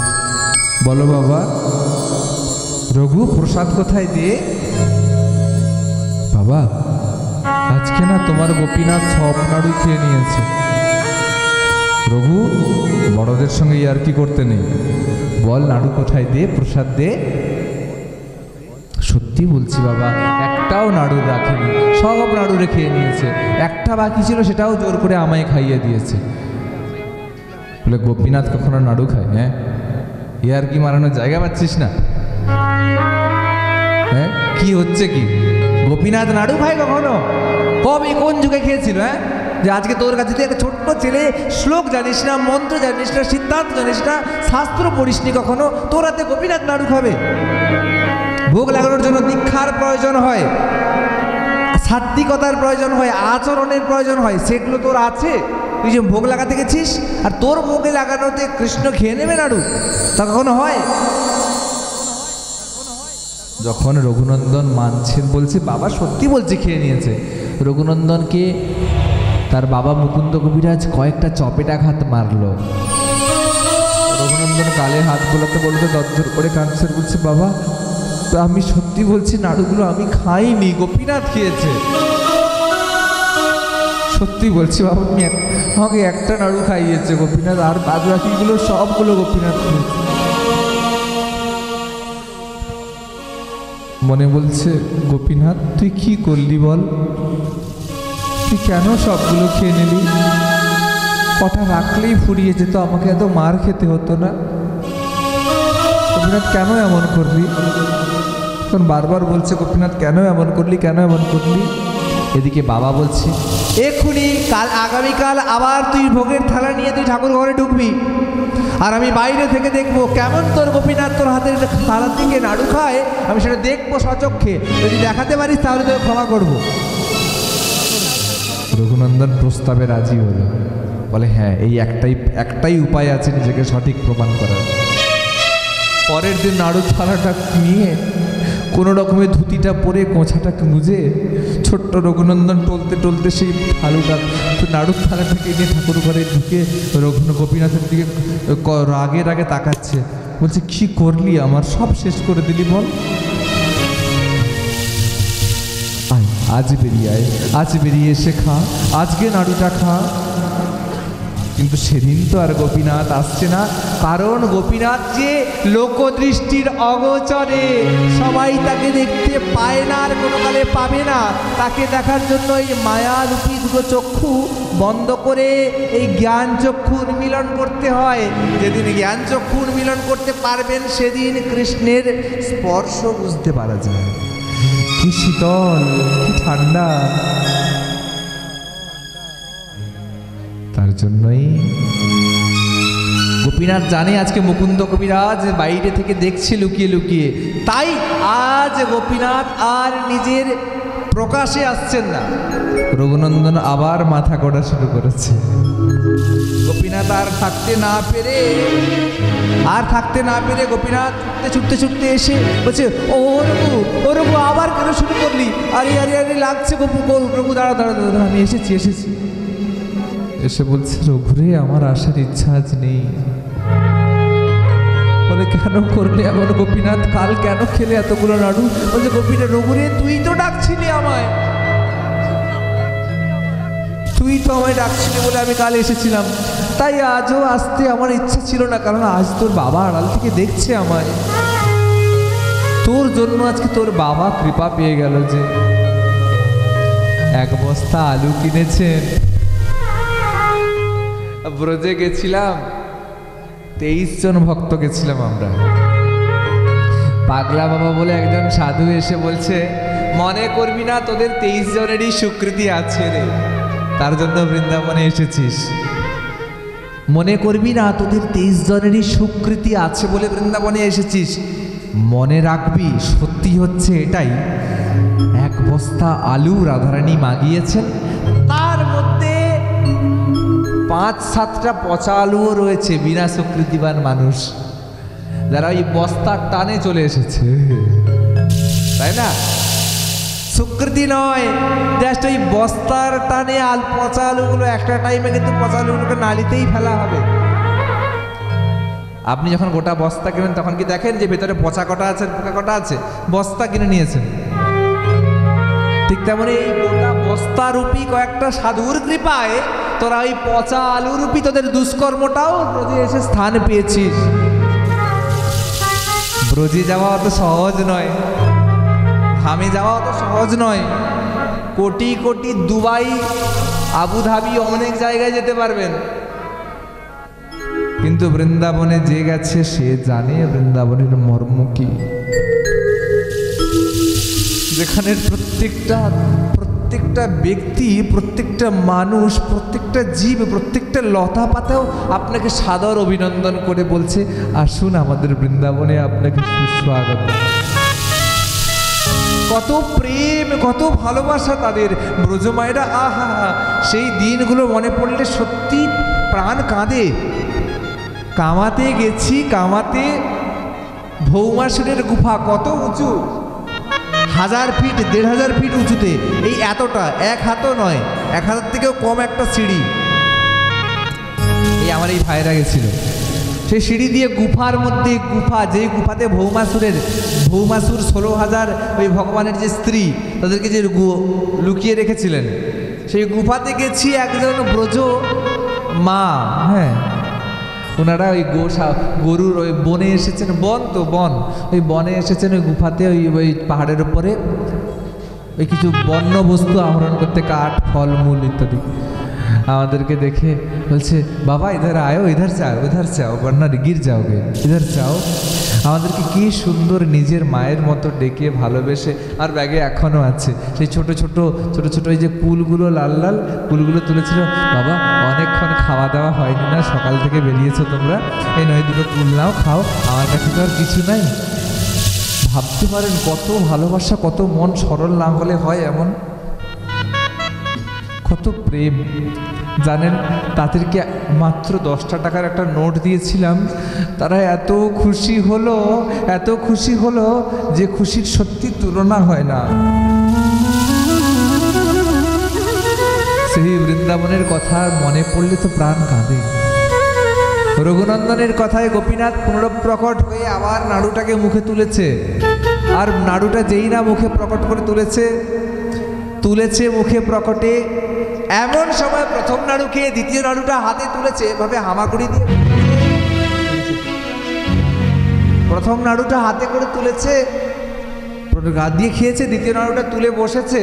[SPEAKER 1] বলো বাবা। রঘু প্রসাদ কোথায় দিয়ে? বাবা আজকে না তোমার গোপীনাথ সব নাড়ু খেয়ে নিয়েছে। রঘু বড়দের সঙ্গে আর কি করতে নেই, বল নাড়ু কোথায় দে, প্রসাদ দে। সত্যি বলছি বাবা, একটাও নাড়ু রাখেনি, সব নাড়ু রেখে নিয়েছে। একটা বাকি ছিল, সেটাও জোর করে আমায় খাইয়ে দিয়েছে। বলে গোপীনাথ কখনো নাড়ু খায়? হ্যাঁ, এ আর কি মারানোর জায়গা পাচ্ছিস না? হ্যাঁ, কি হচ্ছে কি? গোপীনাথ নাড়ু খায় কখনো? কবে কোন যুগে খেয়েছিল? হ্যাঁ, যে আজকে তোর কাছে তুই একটা ছোট্ট ছেলে, শ্লোক জানিস না, মন্ত্র জানিস না, সিদ্ধান্ত জানিস না, শাস্ত্র পড়িসনি কখনো, তোর হাতে গোপীনাথ নাড়ু খাবে? ভোগ লাগানোর জন্য দীক্ষার প্রয়োজন হয়, সাত্বিকতার প্রয়োজন হয়, আচরণের প্রয়োজন হয়, সেগুলো তোর আছে? তুই যে ভোগ লাগাতে গেছিস, আর তোর ভোগে লাগানোতে কৃষ্ণ খেয়ে নেবে নাড়ু? তা কখনো হয়? যখন রঘুনন্দন মানছেন, বলছে বাবা সত্যি বলছে খেয়ে নিয়েছে, রঘুনন্দনকে তার বাবা মুকুন্দ কবিরাজ কয়েকটা চপেটাঘাত মারলো। রঘুনন্দন গালে হাত বোলাতে বলতে দরজর করে কাঁদছে, বলছে বাবা আমি সত্যি বলছি নাড়ুগুলো আমি খাইনি, গোপীনাথ খেয়েছে। সত্যি বলছি বাবা, তুমি আমাকে একটা নাড়ু খাইয়েছে গোপীনাথ, আর বাদ বাকিগুলো সবগুলো গোপীনাথ খেয়েছে। মনে বলছে গোপীনাথ তুই কি করলি বল, তুই কেন সবগুলো খেয়ে নিলি? কটা রাখলেই ফুরিয়ে যেত, আমাকে এত মার খেতে হতো না। গোপীনাথ কেন এমন করলি? তখন বারবার বলছে গোপীনাথ কেন এমন করলি, কেন এমন করলি? এদিকে বাবা বলছে এক্ষুনি আগামীকাল আবার তুই ভোগের থালা নিয়ে তুই ঠাকুর ঘরে ঢুকবি, আর আমি বাইরে থেকে দেখবো কেমন তোর গোপীনাথ তোর হাতের থালার দিকে নাড়ু খায়, আমি সেটা দেখবো সচক্ষে। যদি দেখাতে পারিস তাহলে তোকে ক্ষমা করবো। রঘুনন্দন প্রস্তাবে রাজি হলো। বলে হ্যাঁ, এই একটাই উপায় আছে নিজেকে সঠিক প্রমাণ করার। পরের দিন নাড়ুর থালাটা নিয়ে কোনো রকমের ধুতিটা পরে কোঁচাটা মুজে ছোট্ট রঘুনন্দন টলতে টলতে সেই নাড়ুর থালাটাকে নিয়ে ঠাকুর ঘরে ঢুকে গোপীনাথের দিকে রাগে তাকাচ্ছে। বলছে কি করলি, আমার সব শেষ করে দিলি বল। আজ বেরিয়ে আয়, আজ বেরিয়ে এসে খা, আজকে নাড়ুটা খা। কিন্তু সেদিন তো আর গোপীনাথ আসছে না, কারণ গোপীনাথ যে লোকদৃষ্টির অগোচরে, সবাই তাকে দেখতে পায় না, আর কোনো কালে পাবে না। তাকে দেখার জন্য এই মায়ারূপী দুটো চক্ষু বন্ধ করে এই জ্ঞান চক্ষু উন্মিলন করতে হয়। যেদিন জ্ঞান চক্ষু উন্মিলন করতে পারবেন, সেদিন কৃষ্ণের স্পর্শ বুঝতে পারা যায়। কি শীতল, কি ঠান্ডা। তার জন্যই গোপীনাথ জানে আজকে মুকুন্দ কবিরাজ বাইরে থেকে দেখছে লুকিয়ে লুকিয়ে, তাই আজ গোপীনাথ আর নিজের প্রকাশে আসছেন না। রঘুনন্দন আবার মাথা কড়া শুরু করেছে। গোপীনাথ আর থাকতে না পেরে গোপীনাথ ছুটতে এসে বলছে ও রঘু আবার কেন শুরু করলি? আরে লাগছে রঘু, দাঁড়া, আমি এসেছি। এসে বলছে রঘুরে আমার আসার ইচ্ছা আজ নেই। বলে কেন করলে এমন গোপীনাথ? কাল কেন খেলে এতগুলো নাড়ু? বলছে গোপীনাথ রঘুরে তুই তো ডাকছিলি আমায়, ডাকছিলি বলে আমি কাল এসেছিলাম, তাই আজও আসতে আমার ইচ্ছা ছিল না, কারণ আজ তোর বাবা আড়াল থেকে দেখছে আমায়। তোর জন্য আজকে তোর বাবা কৃপা পেয়ে গেল যে এক বস্তা আলু কিনেছেন। ব্রজে গেছিলাম, 23 জন ভক্ত গেছিলাম আমরা। পাগলা বাবা বলে একজন সাধু এসে বলছে মনে করবি না, তোদের 23 জনেরই স্বীকৃতি আছে রে, তার জন্য বৃন্দাবনে এসেছিস। মনে করবি না তোদের 23 জনেরই সুকৃতি আছে বলে বৃন্দাবনে এসেছিস। মনে রাখবি সত্যি হচ্ছে এটাই, 1 বস্তা আলু রাধারানী মাগিয়েছেন, তার মধ্যে 5-7টা পচা আলুও রয়েছে, বিনা সুকৃতিবান মানুষ যারা ওই বস্তার টানে চলে এসেছে, তাই না? সুকৃতি নয়, জাস্ট ওই বস্তার টানে পচা আলুগুলো একটা টাইমে কিন্তু পচা আলুগুলোকে নালিতেই ফেলা হবে। আপনি যখন গোটা বস্তা কিনেন তখন কি দেখেন যে ভেতরে পচা কটা আছে, পোকা কটা আছে? বস্তা কিনে নিয়েছেন। ঠিক তেমনি এই গোটা বস্তারূপী কয়েকটা সাধুর কৃপায় তোরা ওই পচা আলুরূপী তোদের দুষ্কর্মটাও ব্রজে এসে স্থান পেয়েছিস। ব্রজে যাওয়া অত সহজ নয়, ধামে যাওয়া অত সহজ নয়। কোটি কোটি দুবাই, আবুধাবি, অনেক জায়গায় যেতে পারবেন, কিন্তু বৃন্দাবনে যে গেছে সে জানে বৃন্দাবনের মর্ম কি। যেখানে প্রত্যেকটা ব্যক্তি, প্রত্যেকটা মানুষ, প্রত্যেকটা জীব, প্রত্যেকটা লতা পাতাও আপনাকে সাদর অভিনন্দন করে বলছে, আসুন আমাদের বৃন্দাবনে আপনাকে সুস্বাগত। কত প্রেম, কত ভালোবাসা তাদের। ব্রজমায়েরা, আহা, সেই দিনগুলো মনে পড়লে সত্যি প্রাণ কাঁদে। কামাতে গেছি, কামাতে ভৌমাসুরের গুফা কত উঁচু, 1000 ফিট 1500 ফিট উঁচুতে, এই এতটা, 1 হাতও নয়, 1 হাতের থেকেও কম একটা সিঁড়ি। এই আমার এই ভাইরা গেছিল, সেই সিঁড়ি দিয়ে গুফার মধ্যে, গুফা, যেই গুফাতে ভৌমাসুর 16,000 ওই ভগবানের যে স্ত্রী তাদেরকে যে লুকিয়ে রেখেছিলেন, সেই গুফাতে গেছি। একজন ব্রজ মা, হ্যাঁ, ওনারা ওই গরুর ওই বনে এসেছেন, বন তো বন, ওই বনে এসেছেন, ওই গুফাতে ওই পাহাড়ের উপরে ওই কিছু বন্য বস্তু আহরণ করতে, কাঠ, ফল মূল ইত্যাদি। আমাদেরকে দেখে বলছে, বাবা ইধার আয়ো, ইধার চাও, উধার চাও, বন্যা গির যাওগে, ইধার চাও। আমাদেরকে কি সুন্দর নিজের মায়ের মতো ডেকে ভালোবেসে, আর ব্যাগে এখনও আছে সেই ছোট ছোট ওই যে কুলগুলো, লাল লাল কুলগুলো তুলেছিল। বাবা অনেকক্ষণ খাওয়া দাওয়া হয়নি না, সকাল থেকে বেরিয়েছো তোমরা, এই নয় 2টো কুল নাও, খাও, আমার কাছে তো আর কিছু নাই। ভাবতে পারেন কত ভালোবাসা, কত মন সরল না হলে হয় এমন, কত প্রেম। জানেন, তাদেরকে মাত্র 10টা টাকার একটা নোট দিয়েছিলাম, তারা এত খুশি হলো, এত খুশি হলো যে খুশির সত্যি তুলনা হয় না। সেই বৃন্দাবনের কথা মনে পড়লে তো প্রাণ কাঁদে। রঘুনন্দনের কথায় গোপীনাথ পুনঃপ্রকট হয়ে আবার নাড়ুটাকে মুখে তুলেছে, আর নাড়ুটা যেই না মুখে প্রকট করে তুলেছে মুখে প্রকটে, এমন সময় প্রথম নাড়ু খেয়ে দ্বিতীয় নাড়ুটা হাতে তুলেছে, এভাবে হামাগুড়ি দিয়ে প্রথম নাড়ুটা হাতে করে তুলেছে, হাত দিয়ে খেয়েছে, দ্বিতীয় নাড়ুটা তুলে বসেছে।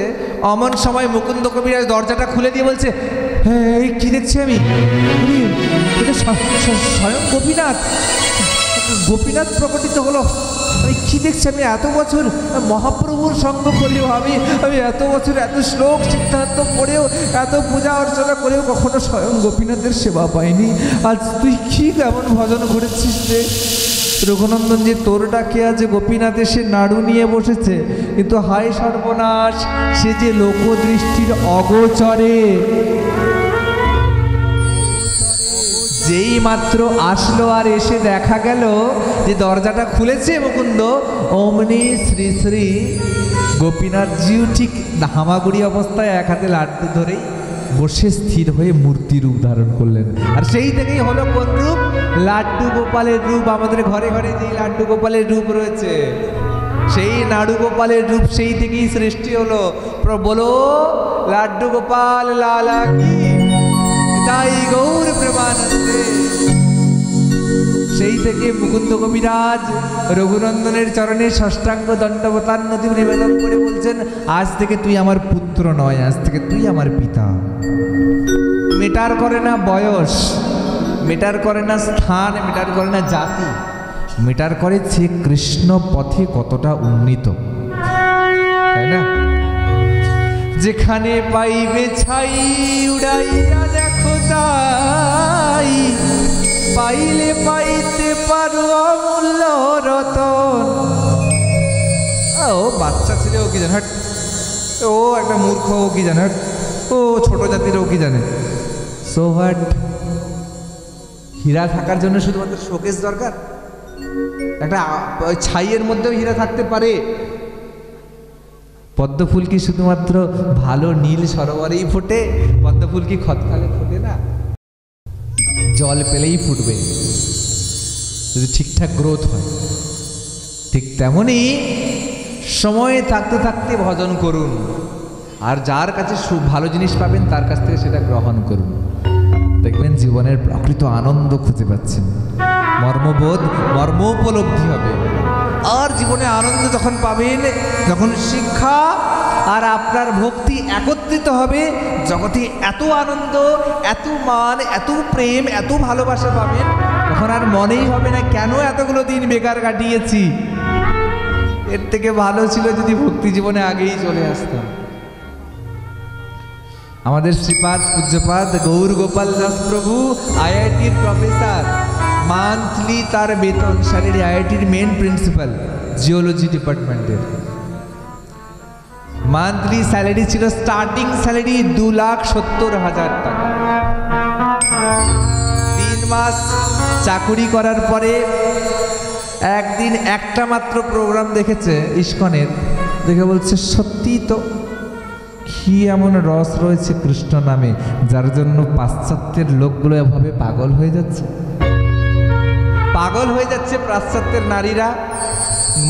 [SPEAKER 1] অমন সময় মুকুন্দ কবিরাজ দরজাটা খুলে দিয়ে বলছে, হ্যাঁ এই কি দেখছি আমি, এটা স্বয়ং গোপীনাথ প্রকটিত হলো। আমি কি দেখছি, আমি এত বছর মহাপ্রভুর সঙ্গ করলেও, আমি এত বছর এত শ্লোক সিদ্ধান্ত পড়েও, এত পূজা অর্চনা করেও কখনো স্বয়ং গোপীনাথের সেবা পাইনি। আজ তুই কি কেমন ভজন করেছিস রে রঘুনন্দন, যে তোর ডাকে আজ গোপীনাথ এসে নাড়ু নিয়ে বসেছে, কিন্তু হায় সর্বনাশ, সে যে লোকদৃষ্টির অগোচরে, যেই মাত্র আসলো আর এসে দেখা গেল যে দরজাটা খুলেছে মুকুন্দ, অমনি শ্রী শ্রী গোপীনাথজিও ঠিক হামাগুড়ি অবস্থায় 1 হাতে লাড্ডু ধরেই বসে স্থির হয়ে মূর্তি রূপ ধারণ করলেন। আর সেই থেকেই হলো কোন রূপ? লাড্ডু গোপালের রূপ। আমাদের ঘরে ঘরে যেই লাড্ডু গোপালের রূপ রয়েছে, সেই নাড়ু গোপালের রূপ সেই থেকেই সৃষ্টি হলো। বলো লাড্ডু গোপাল লালা কি, তাই গৌর প্রেমানন্দে। সেই থেকে মুকুন্দ কবিরাজ রঘুনন্দনের চরণে ষষ্ঠাঙ্গ দণ্ডবতান্নতি নিবেদন করে বলছেন, আজ থেকে তুই আমার পুত্র নয়, আজ থেকে তুই আমার পিতা। মেটার করে না বয়স, মেটার করে না স্থান, মেটার করে না জাতি, মেটার করে সে কৃষ্ণ পথে কতটা উন্নীত, তাই না? যেখানে পাইবে ছাই উড়াইয়া দেখো তাই, পাইলে পাইতে পারো অমূল্য রতন। ও বাচ্চা ছেলে, ও কি জানে, ও একটা মূর্খ, ও কি জানে, ও ছোট জাতির, ও কি জানে। So what? হীরা থাকার জন্য শুধুমাত্র শোকেস দরকার? একটা ছাইয়ের মধ্যেও হীরা থাকতে পারে। পদ্মফুল কি শুধুমাত্র ভালো নীল সরোবরেই ফোটে? পদ্মফুল কি খতখালে ফোটে না? জল পেলেই ফুটবে যদি ঠিকঠাক গ্রোথ হয়। ঠিক তেমনি সময়ে থাকতে থাকতে ভজন করুন, আর যার কাছে ভালো জিনিস পাবেন তার কাছ থেকে সেটা গ্রহণ করুন। দেখবেন জীবনের প্রকৃত আনন্দ খুঁজে পাচ্ছেন, মর্মবোধ, মর্মোপলব্ধি হবে। আর জীবনে আনন্দ যখন পাবেন, যখন শিক্ষা আর আপনার ভক্তি একত্রিত হবে, জগতে এত আনন্দ, এত মান, এত প্রেম, এত ভালোবাসা পাবেন, তখন আর মনেই হবে না কেন এতগুলো দিন বেকার কাটিয়েছি। এর থেকে ভালো ছিল যদি ভক্তি জীবনে আগেই চলে আসতাম। আমাদের শ্রীপাদ পূজ্যপাদ গৌর গোপাল দাস প্রভু আইআইটির প্রফেসর, মান্থলি তার বেতন, স্যালারি, আইআইটির মেন প্রিন্সিপাল জিওলজি ডিপার্টমেন্টের মান্থলি স্যালারি ছিল, স্টার্টিং স্যালারি 2,70,000 টাকা। 3 মাস চাকুরি করার পরে একদিন একটা মাত্র প্রোগ্রাম দেখেছে ইস্কনের, দেখে বলছে সত্যি তো, কি এমন রস রয়েছে কৃষ্ণ নামে যার জন্য পাশ্চাত্যের লোকগুলো এভাবে পাগল হয়ে যাচ্ছে। পাগল হয়ে যাচ্ছে পাশ্চাত্যের নারীরা,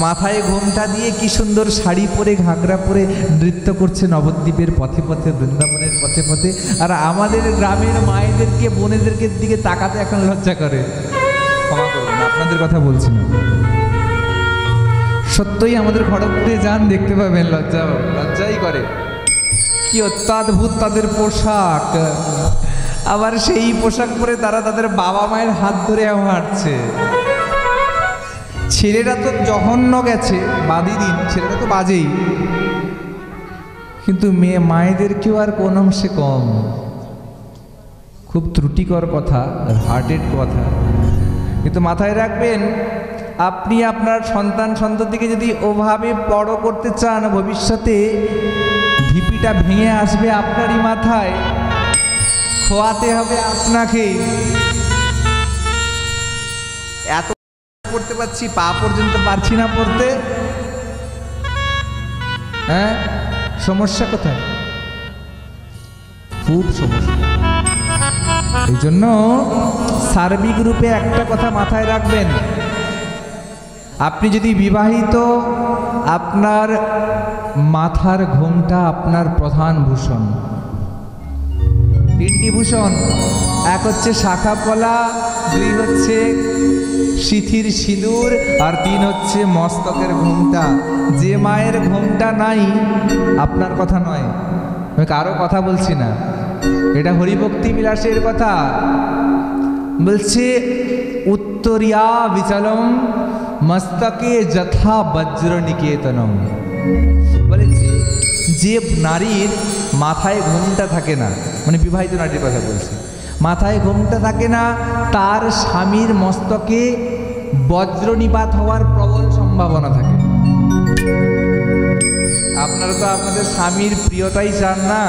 [SPEAKER 1] মাথায় ঘোমটা দিয়ে কি সুন্দর শাড়ি পরে, ঘাগরা পরে নৃত্য করছে নবদ্বীপের পথে পথে, বৃন্দাবনের পথে পথে। আর আমাদের গ্রামের মায়েদেরকে, বোনেদেরকে দিকে তাকাতে এখন লজ্জা করে। ক্ষমা করবেন, আপনাদের কথা বলছি না, সত্যই আমাদের খড়গপুরে যান, দেখতে পাবেন, লজ্জাই করে। কি অত্যাদ্ভুত তাদের পোশাক, আবার সেই পোশাক পরে তারা তাদের বাবা মায়ের হাত ধরে হাঁটছে। ছেলেরা তো জঘন্য গেছে, বাদি দিন, ছেলেরা তো বাজেই, কিন্তু মায়েদেরকেও আর কোন অংশে কম। খুব ত্রুটিকর কথা, হার্টেড কথা, কিন্তু মাথায় রাখবেন, আপনি আপনার সন্তান সন্ততিকে যদি ওভাবে বড় করতে চান, ভবিষ্যতে ঢিপিটা ভেঙে আসবে আপনারই মাথায়, খোয়াতে হবে আপনাকে। এত পড়তে পারছি, পা পর্যন্ত পারছি না পড়তে, হ্যাঁ, সমস্যা কোথায়? খুব সমস্যা। এই জন্য সার্বিক রূপে একটা কথা মাথায় রাখবেন, আপনি যদি বিবাহিত, আপনার মাথার ঘোমটা আপনার প্রধান ভূষণ। 3টি ভূষণ, 1 হচ্ছে শাখা পলা, 2 হচ্ছে সিথির সিঁদুর, আর 3 হচ্ছে মস্তকের ঘোমটা। যে মায়ের ঘোমটা নাই, আপনার কথা নয়, আমি কারো কথা বলছি না, এটা হরিভক্তি বিলাসের কথা বলছে। উত্তরিয়া বিচলম মস্তকে যথা বজ্র নিকেতনম, বলে যে নারীর মাথায় ঘোমটা থাকে না, মানে বিবাহিত নারীর কথা বলছি, মাথায় ঘোমটা থাকে না, তার স্বামীর মস্তকে বজ্র নিপাত হওয়ার প্রবল সম্ভাবনা থাকে। আপনারা তো আপনাদের স্বামীর প্রিয়তাই চান না,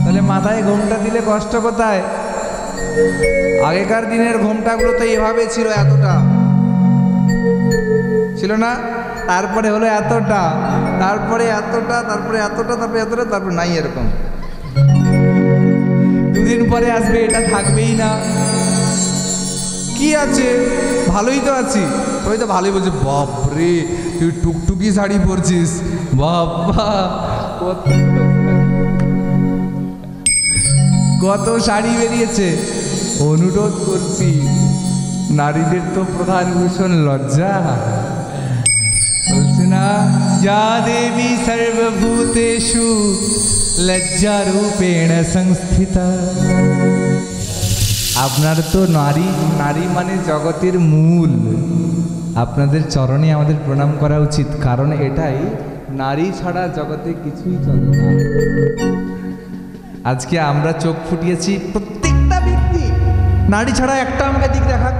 [SPEAKER 1] তাহলে মাথায় ঘোমটা দিলে কষ্ট কোথায়? আগেকার দিনের ঘোমটাগুলো তো এভাবে ছিল, এতটা ছিল না, তারপরে হলো এতটা, তারপরে এতটা, তারপরে এতটা, তারপরে এতটা, তারপরে নাই এরকম। 2 দিন পরে আসবে, এটা থাকবেই না। কি আছে, ভালোই তো আছি, সবাই তো ভালোই বলছে, বাপরে তুই টুকটুকি শাড়ি পরছিস, বাবা কত শাড়ি বেরিয়েছে। অনুরোধ করছি, নারীদের তো প্রধান ভূষণ লজ্জা, বলছে না, যা দেবী সর্বভূতেষু লজ্জা রূপেণ সংস্থিতা। আপনার তো নারী, নারী মানে জগতের মূল। আপনাদের চরণে আমাদের প্রণাম করা উচিত, কারণ এটাই নারী ছাড়া জগতে কিছুই চলে না। আজকে আমরা চোখ ফুটিয়েছি, প্রত্যেকটা ব্যক্তি নারী ছাড়া একটা আমাকে দিক দেখা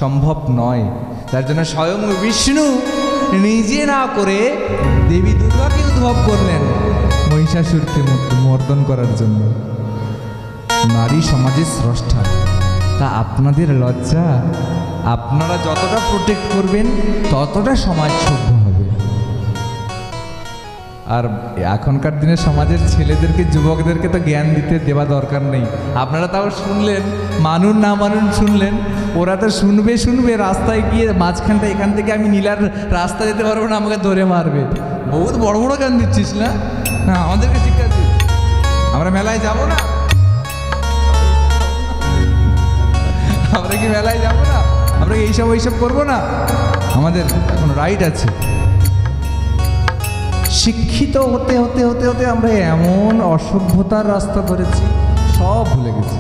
[SPEAKER 1] সম্ভব নয়। তার জন্য স্বয়ং বিষ্ণু নিজে না করে দেবী দুর্গাকে উদ্ভব করলেন মহিষাসুরকে মর্দন করার জন্য। নারী সমাজের স্রষ্টা, তা আপনাদের লজ্জা? আপনারা যতটা প্রোটেক্ট করবেন ততটা সমাজ সভ্য হবে। আর এখনকার দিনে সমাজের ছেলেদেরকে, যুবকদেরকে তো জ্ঞান দেওয়া দরকার নেই। আপনারা তাও শুনলেন, মানুন না মানুন শুনলেন, ওরা তো শুনবে রাস্তায় গিয়ে মাঝখানটা এখান থেকে আমি নীলার রাস্তা যেতে পারবো না, আমাকে ধরে মারবে। বহুত বড় বড় জ্ঞান দিচ্ছিস না? হ্যাঁ, আমাদেরকে শিক্ষা দিস। আমরা মেলায় যাব না? আমরা কি মেলায় যাব না? আমরা কি এইসব করবো না? আমাদের এখন রাইট আছে। শিক্ষিত হতে হতে হতে হতে আমরা এমন অসভ্যতার রাস্তা ধরেছি, সব ভুলে গেছি।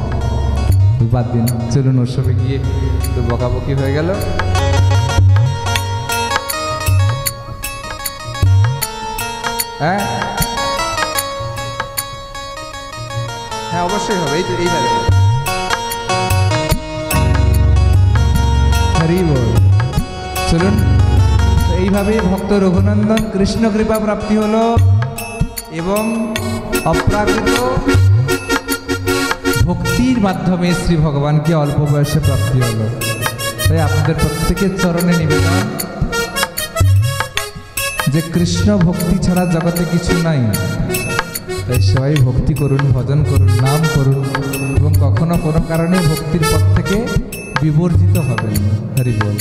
[SPEAKER 1] বাদ দিন, চলুন উৎসবে গিয়ে তো বকাবকি হয়ে গেল। হ্যাঁ হ্যাঁ, অবশ্যই হবে। এইবারে হরি বল। চলুন, এইভাবে ভক্ত রঘুনন্দন কৃষ্ণ কৃপা প্রাপ্তি হলো এবং অপ্রাকৃত ভক্তির মাধ্যমে শ্রী ভগবানকে অল্প বয়সে প্রাপ্তি হলো। তাই আপনাদের প্রত্যেকের চরণে নিবেদন যে কৃষ্ণ ভক্তি ছাড়া জগতে কিছু নাই। তাই সবাই ভক্তি করুন, ভজন করুন, নাম করুন এবং কখনো কোনো কারণে ভক্তির পথ থেকে বিবর্জিত হবেন। হরি বল।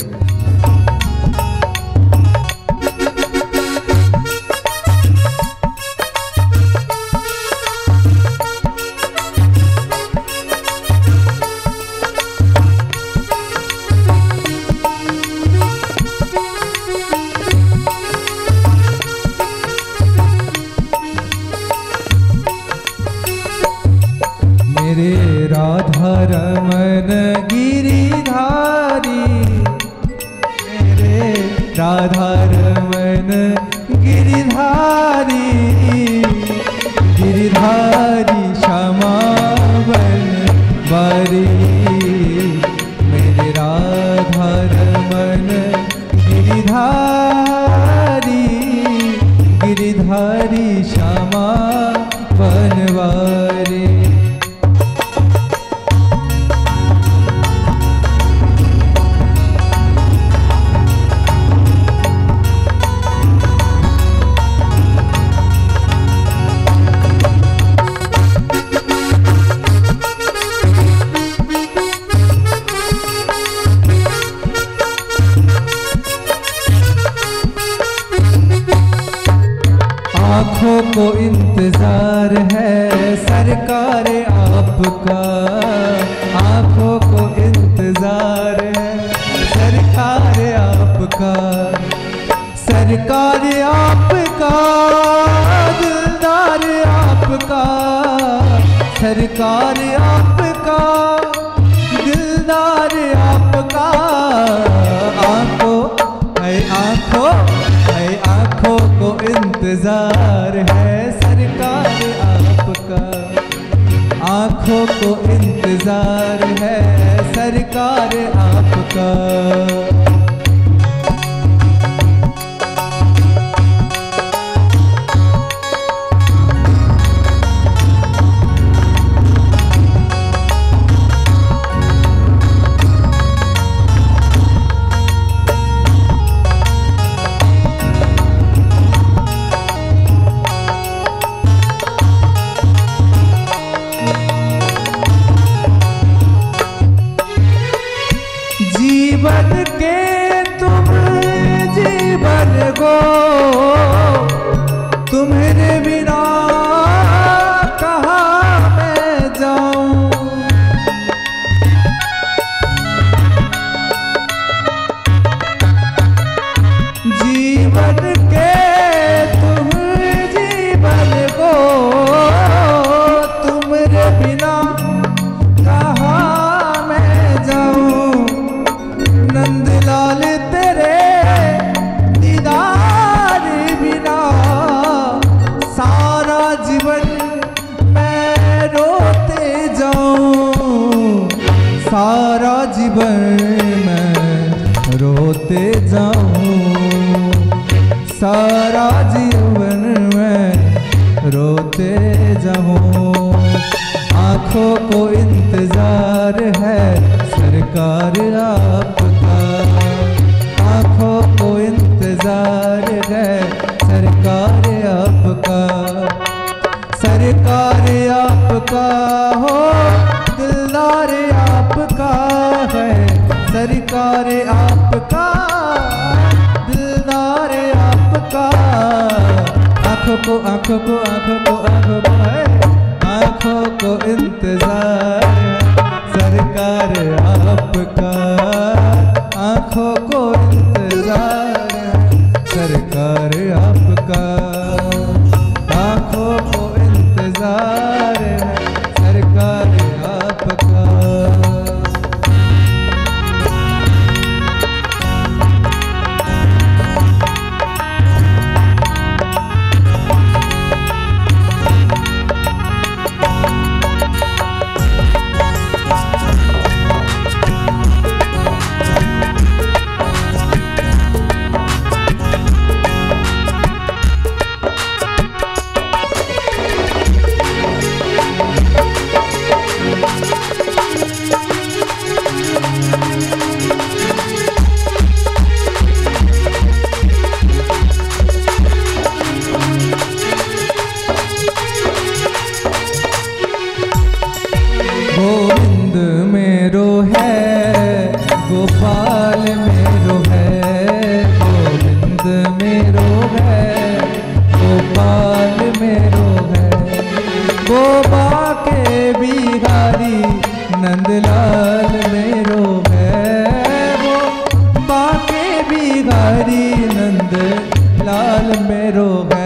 [SPEAKER 1] राधा रमन गिरिधारी, मेरे राधा रमन गिरिधारी, गिरिधारी श्यामा बनवारी, मेरे राधा रमन गिरिधारी, गिरिधारी श्यामा बनवारी। आँखों को इंतजार है सरकार आपका, आँखों को इंतजार है सरकार आपका, सरकार आपका, दिलदार आपका, सरकार आपका, दिलदार आपका। आँखों को इंतजार है सरकार आपका, आँखों को इंतजार है सरकार आपका। जीवन के तुम जीवन को तुम्हारे बिना कहाँ मैं जाऊं, जीवन के तुम जीवन को तुम्हारे बिना कहाँ मैं जाऊं, नंदलाल तेरे दीदार बिना सारा जीवन में रोते जाऊं। आंखों को इंतजार है सरकार आपका, आंखों को इंतजार है सरकार आपका। सरकार आपका हो दिलदार आपका है, सरकार आपका दिलदार आपका। आंखों को आंखों को आंखों को आंखों को है, आंखों को इंतजार है सरकार आपका, आंखों को इंतजार है सरकार आपका, आंखों को इंतजार है सरकार आपका। गोविंद मेरो है गोपाल मेरो है, गोविंद मेरो है गोपाल मेरो है। गोबा के बिहारी नंदलाल मेरो है, गोबा के बिहारी नंदलाल मेरो है।